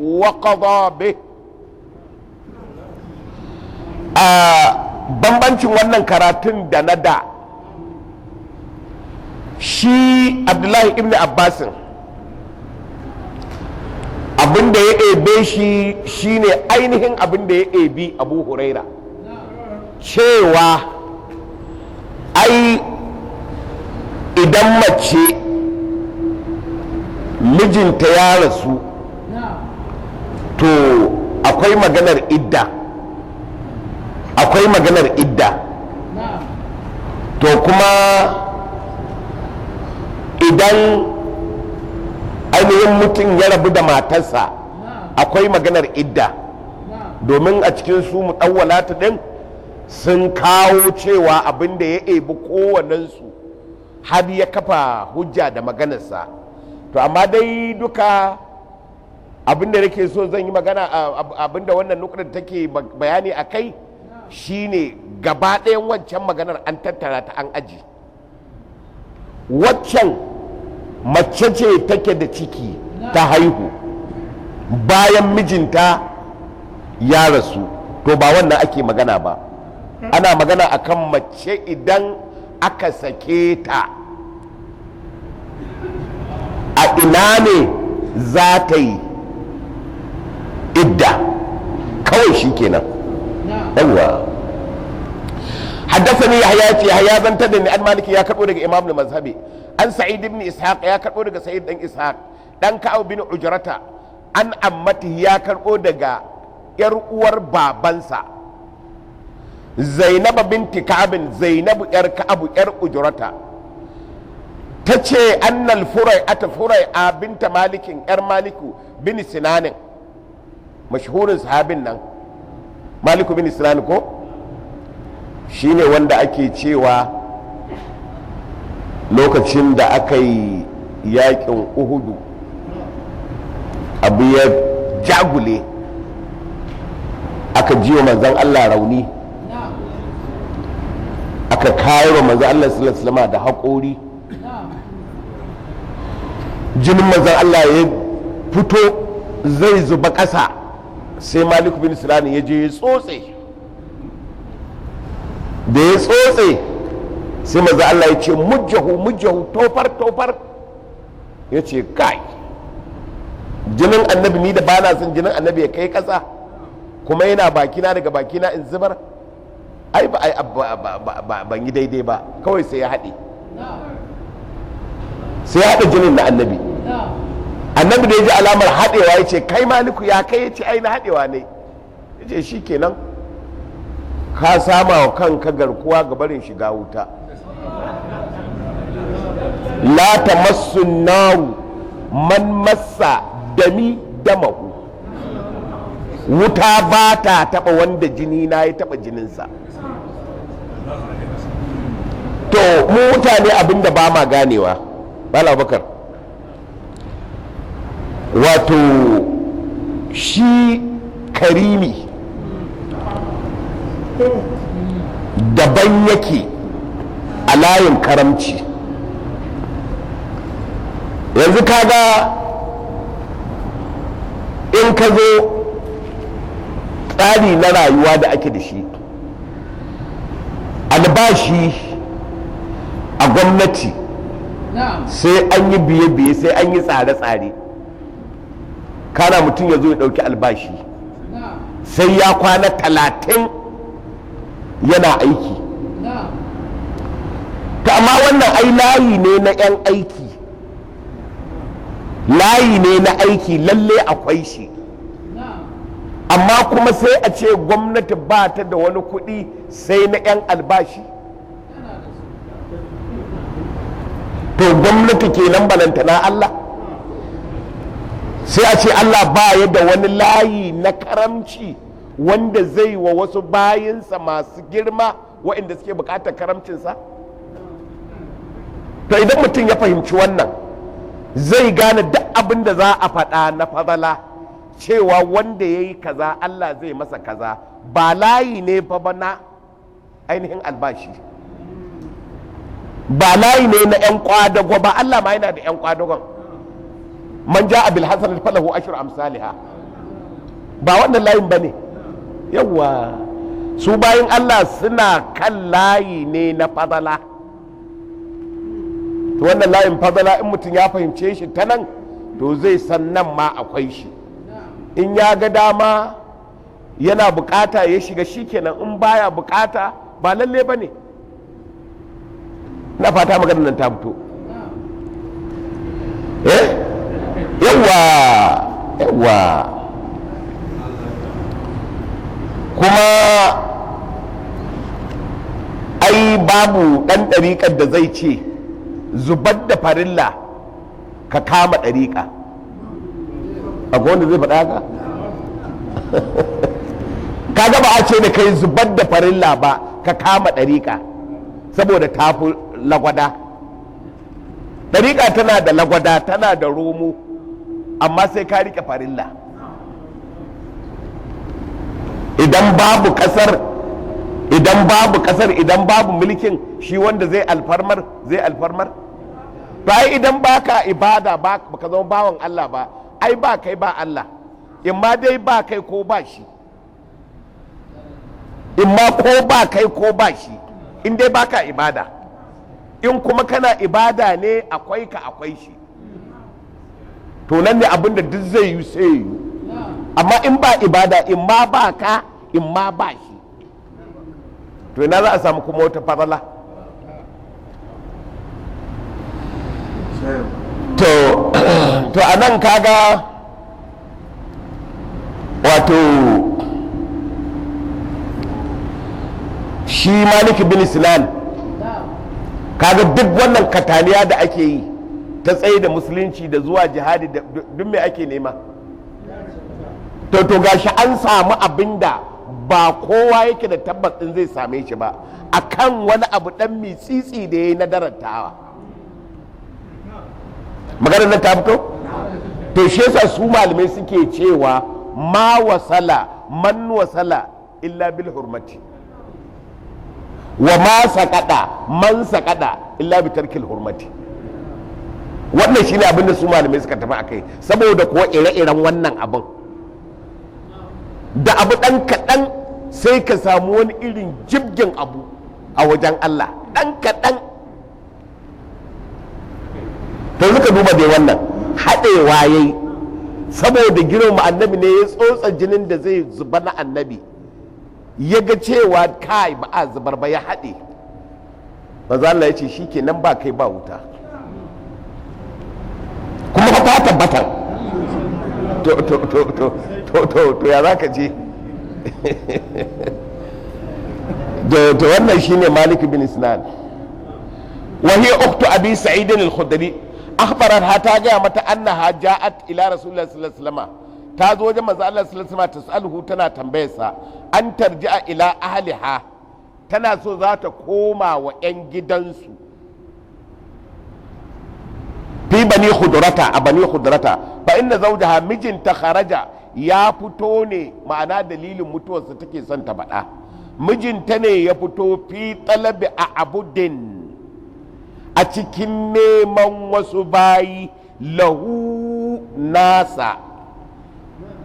Speaker 1: وقضى به. bambancin wannan karatun da na da shi Abdullahi ibn Abbasin abinda ya ebe shi shine ainihin abinda ya ebi Abu Huraira cewa ai idan mace mijinta ya rasu to akwai maganar idda to kuma idan ainihin mutum ya rabu da matarsa akwai maganar idda domin a cikin su mutawwalatu din sun kawo cewa abin da ya ebi kowannensu har ya kafa hujja da maganarsa. To amma dai duka abin da nake so zan yi magana abin da wannan nukudar take bayani a kai shine gaba ɗayan wancan maganar an tattara ta an aji. Waccan mace ce take da ciki ta haihu bayan mijinta ya rasu, to ba wannan ake magana ba, ana magana akan mace idan aka sake ta a ina ne za ta yi idda kawai shi kenan. yawwa حدثني يحيى بن تدني عن مالك يا كربو daga imam al-mazhabi an sa'id ibn ishaq ya karbo daga sa'id dan ishaq dan ka'ab bin ujrata an ammati ya karbo daga yar uwar babansa zainab binti ka'ab zainab yar ka'ab yar ujrata tace annal furai'a binta malikin yar maliku bin sinanin mashhurin sahabin nan maliku bin sinan ko shine wanda ake cewa lokacin da aka yi yakin uhudu abu ya jagule aka jiwa manzan Allah rauni aka kawo manzan Allah sallallahu alaihi da haƙori jinin manzan Allah ya fito zai zuba ƙasa sai malik bin sinan ya je ya tsotse da ya tsotse sai maza Allah ya ce mujjahu tofar ya ce kai jinin annabi ni da ba na son jinin annabi ya kai kasa kuma yana bakina daga bakina in zubar ai ba ban yi daidai ba kawai sai ya haɗe jinin na annabi da ya ji alamar haɗewa ya ce kai maliku ya kai ya ce ai na haɗewa ne ya ce shi kenan ka sama wa kanka garkuwa ga barin shiga wuta. La tamassu naru man massa dami damahu, wuta ba ta taba wanda jini na ya taba jininsa. To mu mutane abinda ba ma ganewa Bala Bakar, wato shi karimi daban yake a layin karamci. Yanzu kaga in ka zo tsari na rayuwa da ake da shi, albashi a gwamnati sai an yi biye-biye, sai an yi tsare-tsare. kana mutum ya zo ya ɗauki albashi sai ya kwana 30 yana aiki. To amma wannan ai layi ne na 'yan aiki, layi ne na aiki, lalle akwai shi, amma kuma sai a ce gwamnati ba ta da wani kuɗi sai na 'yan albashi. To gwamnati kenan balantana Allah, sai a ce Allah ba ya da wani layi na karamci wanda zai wa wasu bayinsa masu girma waɗanda suke buƙatar karamcinsa. To idan mutum ya fahimci wannan zai gane duk abin da za a faɗa na fadala cewa wanda ya yi kaza Allah zai masa kaza, ba layi ne fa ba na ainihin albashi. ba layi ne na 'yan kwadago ba. Allah ma yana da 'yan kwadagon. Man ja abil hasan falahu ashru amsalha, ba wannan layin ba ne. Yawwa, su bayin Allah suna kan layi ne na fadala. To wannan layin fadala in mutum ya fahimce shi ta nan, to zai san nan ma akwai shi. In ya ga dama yana bukata ya shiga shikenan, in baya bukata ba lalle ba ne. Na fata maganar nan ta fito. Yawwa yawwa, kuma ai babu ɗan ɗariƙar da zai ce zubar da farilla ka kama ɗariƙa. akwai wanda zai faɗa haka? Kaga ba a ce da kai zubar da farilla ba ka kama ɗariƙa, saboda tafi lagwada. Ɗariƙa tana da lagwada, tana da romo, amma sai ka riƙe farilla. Idan babu ƙasar, idan babu mulkin, shi wanda zai alfarmar. Ba idan baka ibada ba ka zama bawan Allah ba, ai ba kai ba Allah, in ma dai ba kai ko ba shi, in ma ko ba kai ko ba shi, in dai baka ibada. In kuma kana ibada ne akwai ka akwai shi, to nan ne abinda duk zai yi sai yi. Amma in ba ibada, in ma ba ka in ma ba shi, to ina za a samu kuma wata farala? To a nan kaga wato shi Malik bin Sinan, kaga duk wannan kataliya da ake yi ta tsaye da musulunci da zuwa jihadi da duk mai ake nema. To gashi an samu abinda ba kowa yake da tabbas din zai same shi ba, akan wani abu dan mitsitsi da yayi na darantawa. Maganar nan ta fito? To shi yasa su malamai suke cewa ma wasala man wasala illa bil hurmati, wa ma sakada man sakada illa bi tarkil hurmati. Wannan shine abin da su malamai suka tafi akai, saboda kuwa ire-iren wannan abin da abu dan kaɗan sai ka samu wani irin jibgin abu a wajen Allah dan kaɗan. To suka duba dai wannan haɗewa yayi saboda girma annabi ne, ya tsotsa jinin da zai zuba na annabi, ya ga cewa kai ba a zubar ba, ya haɗe. Manzo Allah ya ce shikenan ba kai ba wuta, kuma ta tabbatar. To ya zaka je? To wannan shine Malik bin Sinan. Wa hiya ukhtu Abi Sa'id al-Khudri, akhbaratha, ta gaya mata annaha ja'at ila Rasulullah sallallahu alaihi wasallam, ta zo wajen manzo Allah sallallahu alaihi wasallam, tasaluhu, tana tambayarsa an tarji'a ila ahliha, tana so za ta koma wa 'yan gidansu fi bani khudurata, a bani khudurata, fa inna zawjaha, mijinta kharaja, ya fito ne, ma'ana dalilin mutuwarsa take son ta faɗa. Mijinta ne ya fito fi talabi a abudin, a cikin neman wasu bayi, lahu nasa,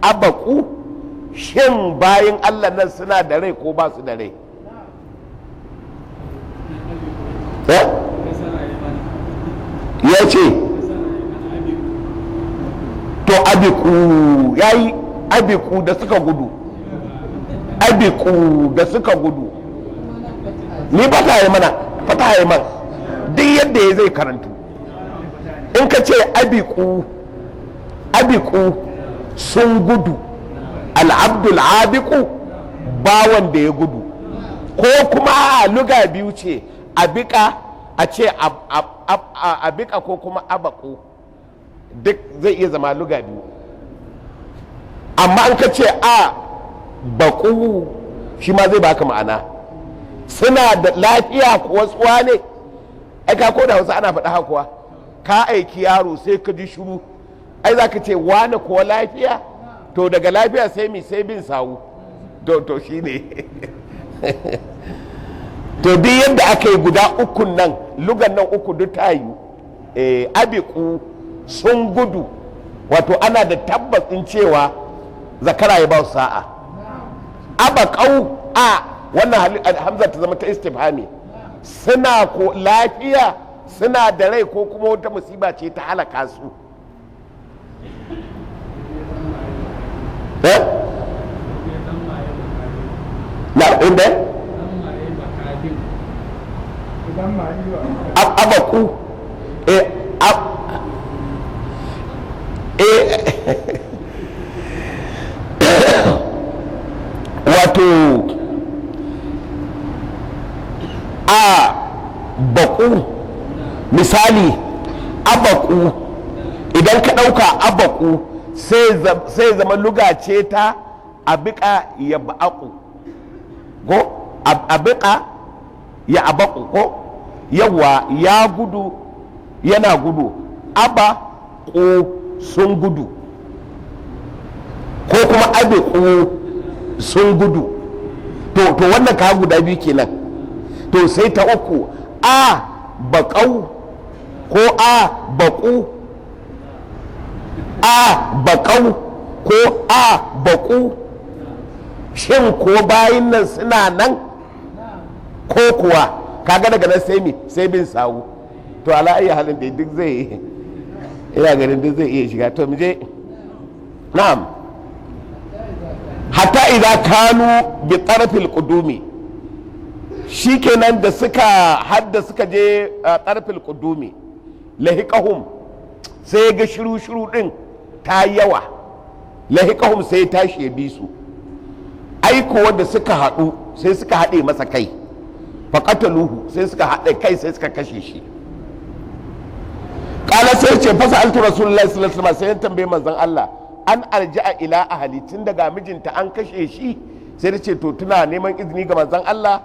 Speaker 1: abaku, shin bayin Allah nan suna da rai ko ba su da rai? Ya ce to abiku, ya yi abiku da suka gudu, abiku da suka gudu. Ni ba ta yi mana, fata yi man duk yadda ya zai karantu. In ka ce abiku, abiku sun gudu, al'abdul abiku bawan da ya gudu, ko kuma luga biyu ce, abika a ce abika ko kuma abaku, duk zai iya zama luga biyu. Amma an ka ce a baku, shi ma zai baka ma'ana. Suna da lafiya kuwa tsuwa ne, ai ka ko da wasu ana faɗa hakuwa, ka aiki yaro sai ka ji shuru, ai za ka ce wane kuwa lafiya, to daga lafiya sai mi sai bin sawu, to shi ne. To duk yadda aka yi guda ukun nan, lugan nan uku duk ta yi. Abiku sun gudu, wato ana da tabbas ɗin cewa zakara ya ba su sa'a. Abakau a wannan hamza ta zama ta istifhami, suna ko lafiya, suna da rai ko kuma wata musiba ce ta halaka su. Na inda abaku wato a baku misali abaku idan ka ɗauka abaku sai zama lugace ta abika ya ba'aku ko abika ya abaku ko yawa ya gudu yana gudu aba ko sun gudu ko kuma abiku sun gudu to wannan ka guda biyu kenan. To sai ta uku a baƙau ko a baƙu, a baƙau ko a baƙu, shin ko bayin nan suna nan ko kuwa kaga daga nan sai mi sai bin sawu. To ala ayi halin da duk zai ina ganin duk zai iya shiga. To mu je na'am hatta idza kanu bi tarfil qudumi, shikenan da suka je tarfil qudumi lahiqahum sai ga shiru din ta yawa, lahiqahum sai tashi ya bi su, aiko wanda suka haɗu sai suka haɗe masa kai, faqataluhu sai suka haɗe kai sai suka kashe shi. Kala sai ce fasa altu rasulullahi sallallahu alaihi wasallam, sai ya tambaye manzon Allah an arja'a ila ahli, tun daga mijinta an kashe shi, sai ta ce to tuna neman izini ga manzon Allah,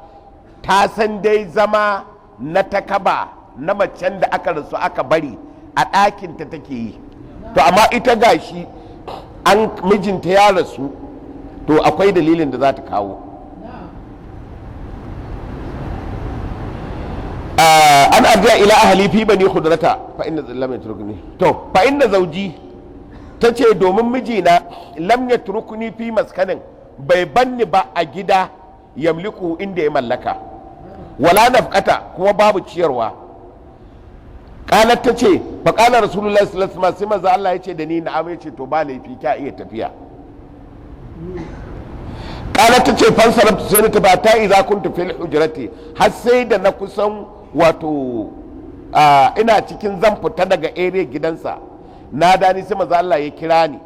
Speaker 1: ta san dai zama na takaba na macen da aka rasu aka bari a ɗakinta take yi. To amma ita gashi an mijinta ya rasu, to akwai dalilin da za ta kawo. An arja'a ila ahli fi bani khudrata fa inna lam yatrukni, to fa inna zawji ta ce domin mijina lam yatrukni fi maskanin, bai banni ba a gida yamliku inda ya mallaka, wala nafqata kuma babu ciyarwa. Qalat ta ce fa qala rasulullahi sallallahu alaihi wasallam, sai manzo Allah ya ce da ni na'am, ya ce to ba laifi ka iya tafiya. Qalat ta ce fansarabtu sai ta ba ta idza kuntu fil hujrati, har sai da na kusan wato ina cikin zan fita daga area gidansa, na dani sai manzo Allah ya kira ni,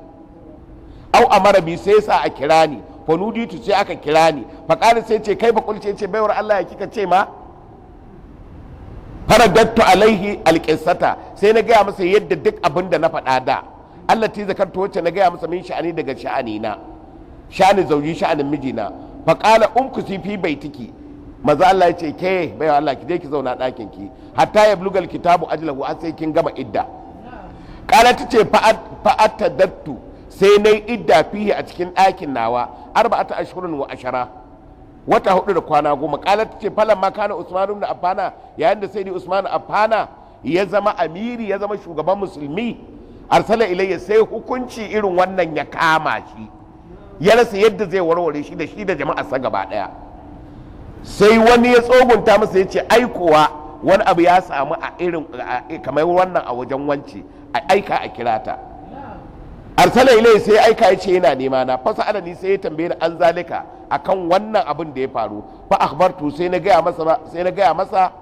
Speaker 1: au amara bi sai sa a kira ni, fa nuditu sai aka kira ni, fa qala sai ce kai fa kulce ce baiwar Allah ya kika ce ma, faradattu alaihi alqissata, sai na gaya masa yadda duk abin da na faɗa da Allah ti zakarta wacce na gaya masa min sha'ani daga sha'ani na, sha'ani zauji sha'anin mijina. Fa qala umkusi fi baitiki, maza Allah ya ce ke baiwar Allah ki je ki zauna ɗakin ki hatta ya blugal kitabu ajlahu, har sai kin gama idda. Kala ta ce fa'atadattu sai na yi idda fihi a cikin ɗakin nawa 14 wata 4 da kwana 10. Kala ta ce falan ma kana Usman ibn Affana, yayin da sai ni Usman Affana ya zama amiri, ya zama shugaban musulmi, arsala ilayya sai hukunci irin wannan ya kama shi, ya rasa yadda zai warware shi da jama'a sa gaba daya. Sai wani ya tsogunta masa ya ce aikowa wani abu ya samu a irin kamar wannan a wajen wance, a aika a kira ta. Arsala ilai sai aika ya ce yana nema na, fasa alani sai ya tambaye ni an zalika akan wannan abin da ya faru, fa akhbartu sai na gaya masa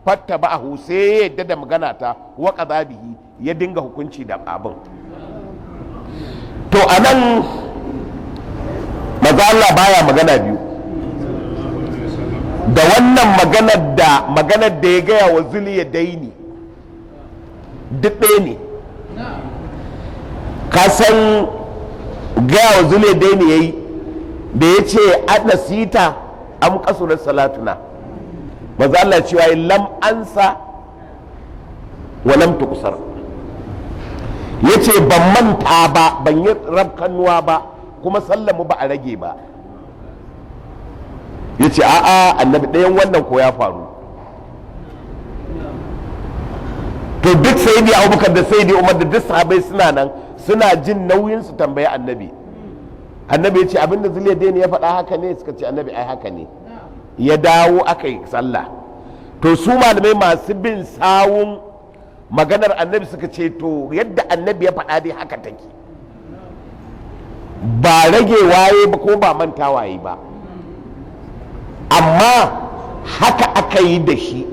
Speaker 1: fatta ba'ahu sai ya yadda da magana ta, wa qadabihi ya dinga hukunci da abin. To anan maza Allah baya magana biyu, da wannan maganar da ya gaya wa Zuliya daini duk ɗaya ne. Ka san gaya wa Zuliya daini yayi da ya ce ana sita am kasurar salatuna, maza Allah cewa lam ansa wa lam tukusar, ya ce ban manta ba, ban yi rabkanuwa ba, kuma sallamu ba a rage ba. Ya ce a'a annabi ɗayan wannan ko ya faru. to duk sayyidi abubakar da sayyidi umar da duk sahabbai suna nan suna jin nauyin su tambayi annabi. Annabi ya ce abinda Zuliyadain ya faɗa haka ne, suka ce annabi ai haka ne. Ya dawo aka yi sallah. To su malamai masu bin sawun maganar annabi suka ce to yadda annabi ya faɗa dai haka take, ba rage waye ba ko ba manta waye ba, amma haka aka yi da shi,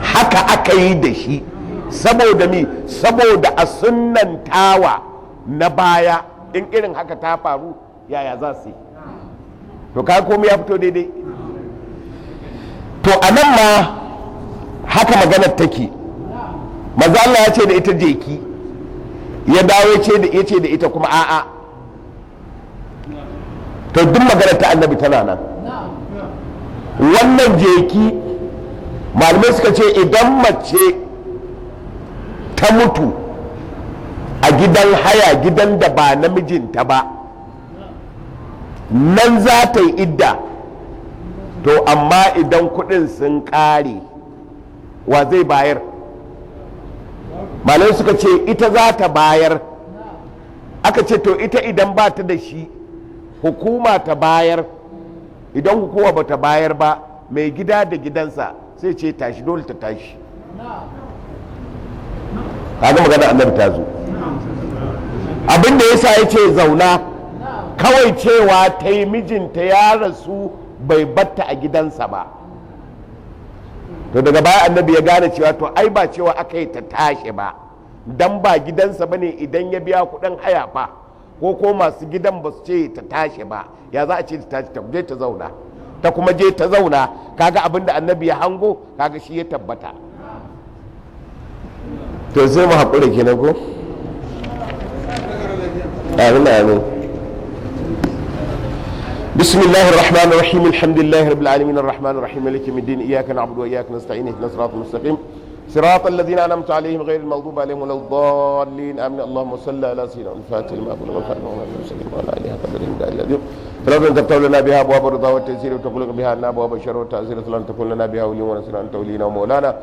Speaker 1: haka aka yi da shi saboda mi, saboda a sunnantawa na baya in irin haka ta faru yaya za su yi. To ka komai ya fito daidai. To a nan ma haka maganar take, maza Allah ya ce da ita jeki, ya dawo ya ce da ita kuma a'a. To duk maganar ta annabi tana nan. Wannan jeki malamai suka ce idan mace ta mutu a gidan haya, gidan da ba namijinta ba, nan za ta yi idda. To amma idan kudin sun kare wa zai bayar? malamai suka ce ita za ta bayar. Aka ce to ita idan ba ta da shi hukuma ta bayar, idan hukuma ba ta bayar ba mai gida da gidansa sai ce tashi, dole ta tashi. kaga magana annabi ta zo. Abinda yasa ya ce zauna, kawai cewa ta yi mijinta ya rasu bai batta a gidansa ba. To daga baya annabi ya gane cewa to ai ba cewa aka yi ta tashi ba, dan ba gidansa bane, idan ya biya kudin haya fa ko masu gidan ba su ce ta tashi ba, ya za a ce ta tashi, ta je ta zauna. Ta kuma je ta zauna, kaga abinda annabi ya hango kaga shi ya tabbata. To sai mu haƙura kenan ko? amin amin. بسم الله الرحمن الرحيم الحمد لله رب العالمين الرحمن الرحيم مالك يوم الدين إياك نعبد وإياك نستعين اهدنا الصراط المستقيم صراط الذين أنعمت عليهم غير المغضوب عليهم ولا الضالين آمين. اللهم صل على سيدنا الفاتح لما أقول والخاتم وعلى آله وعلى آله قدر الذي فلولا تفتح لنا بها أبواب الرضا والتيسير وتغلق بها لنا أبواب الشر والتعزير فلن تكون لنا بها ولي ونصير أنت ولينا ومولانا.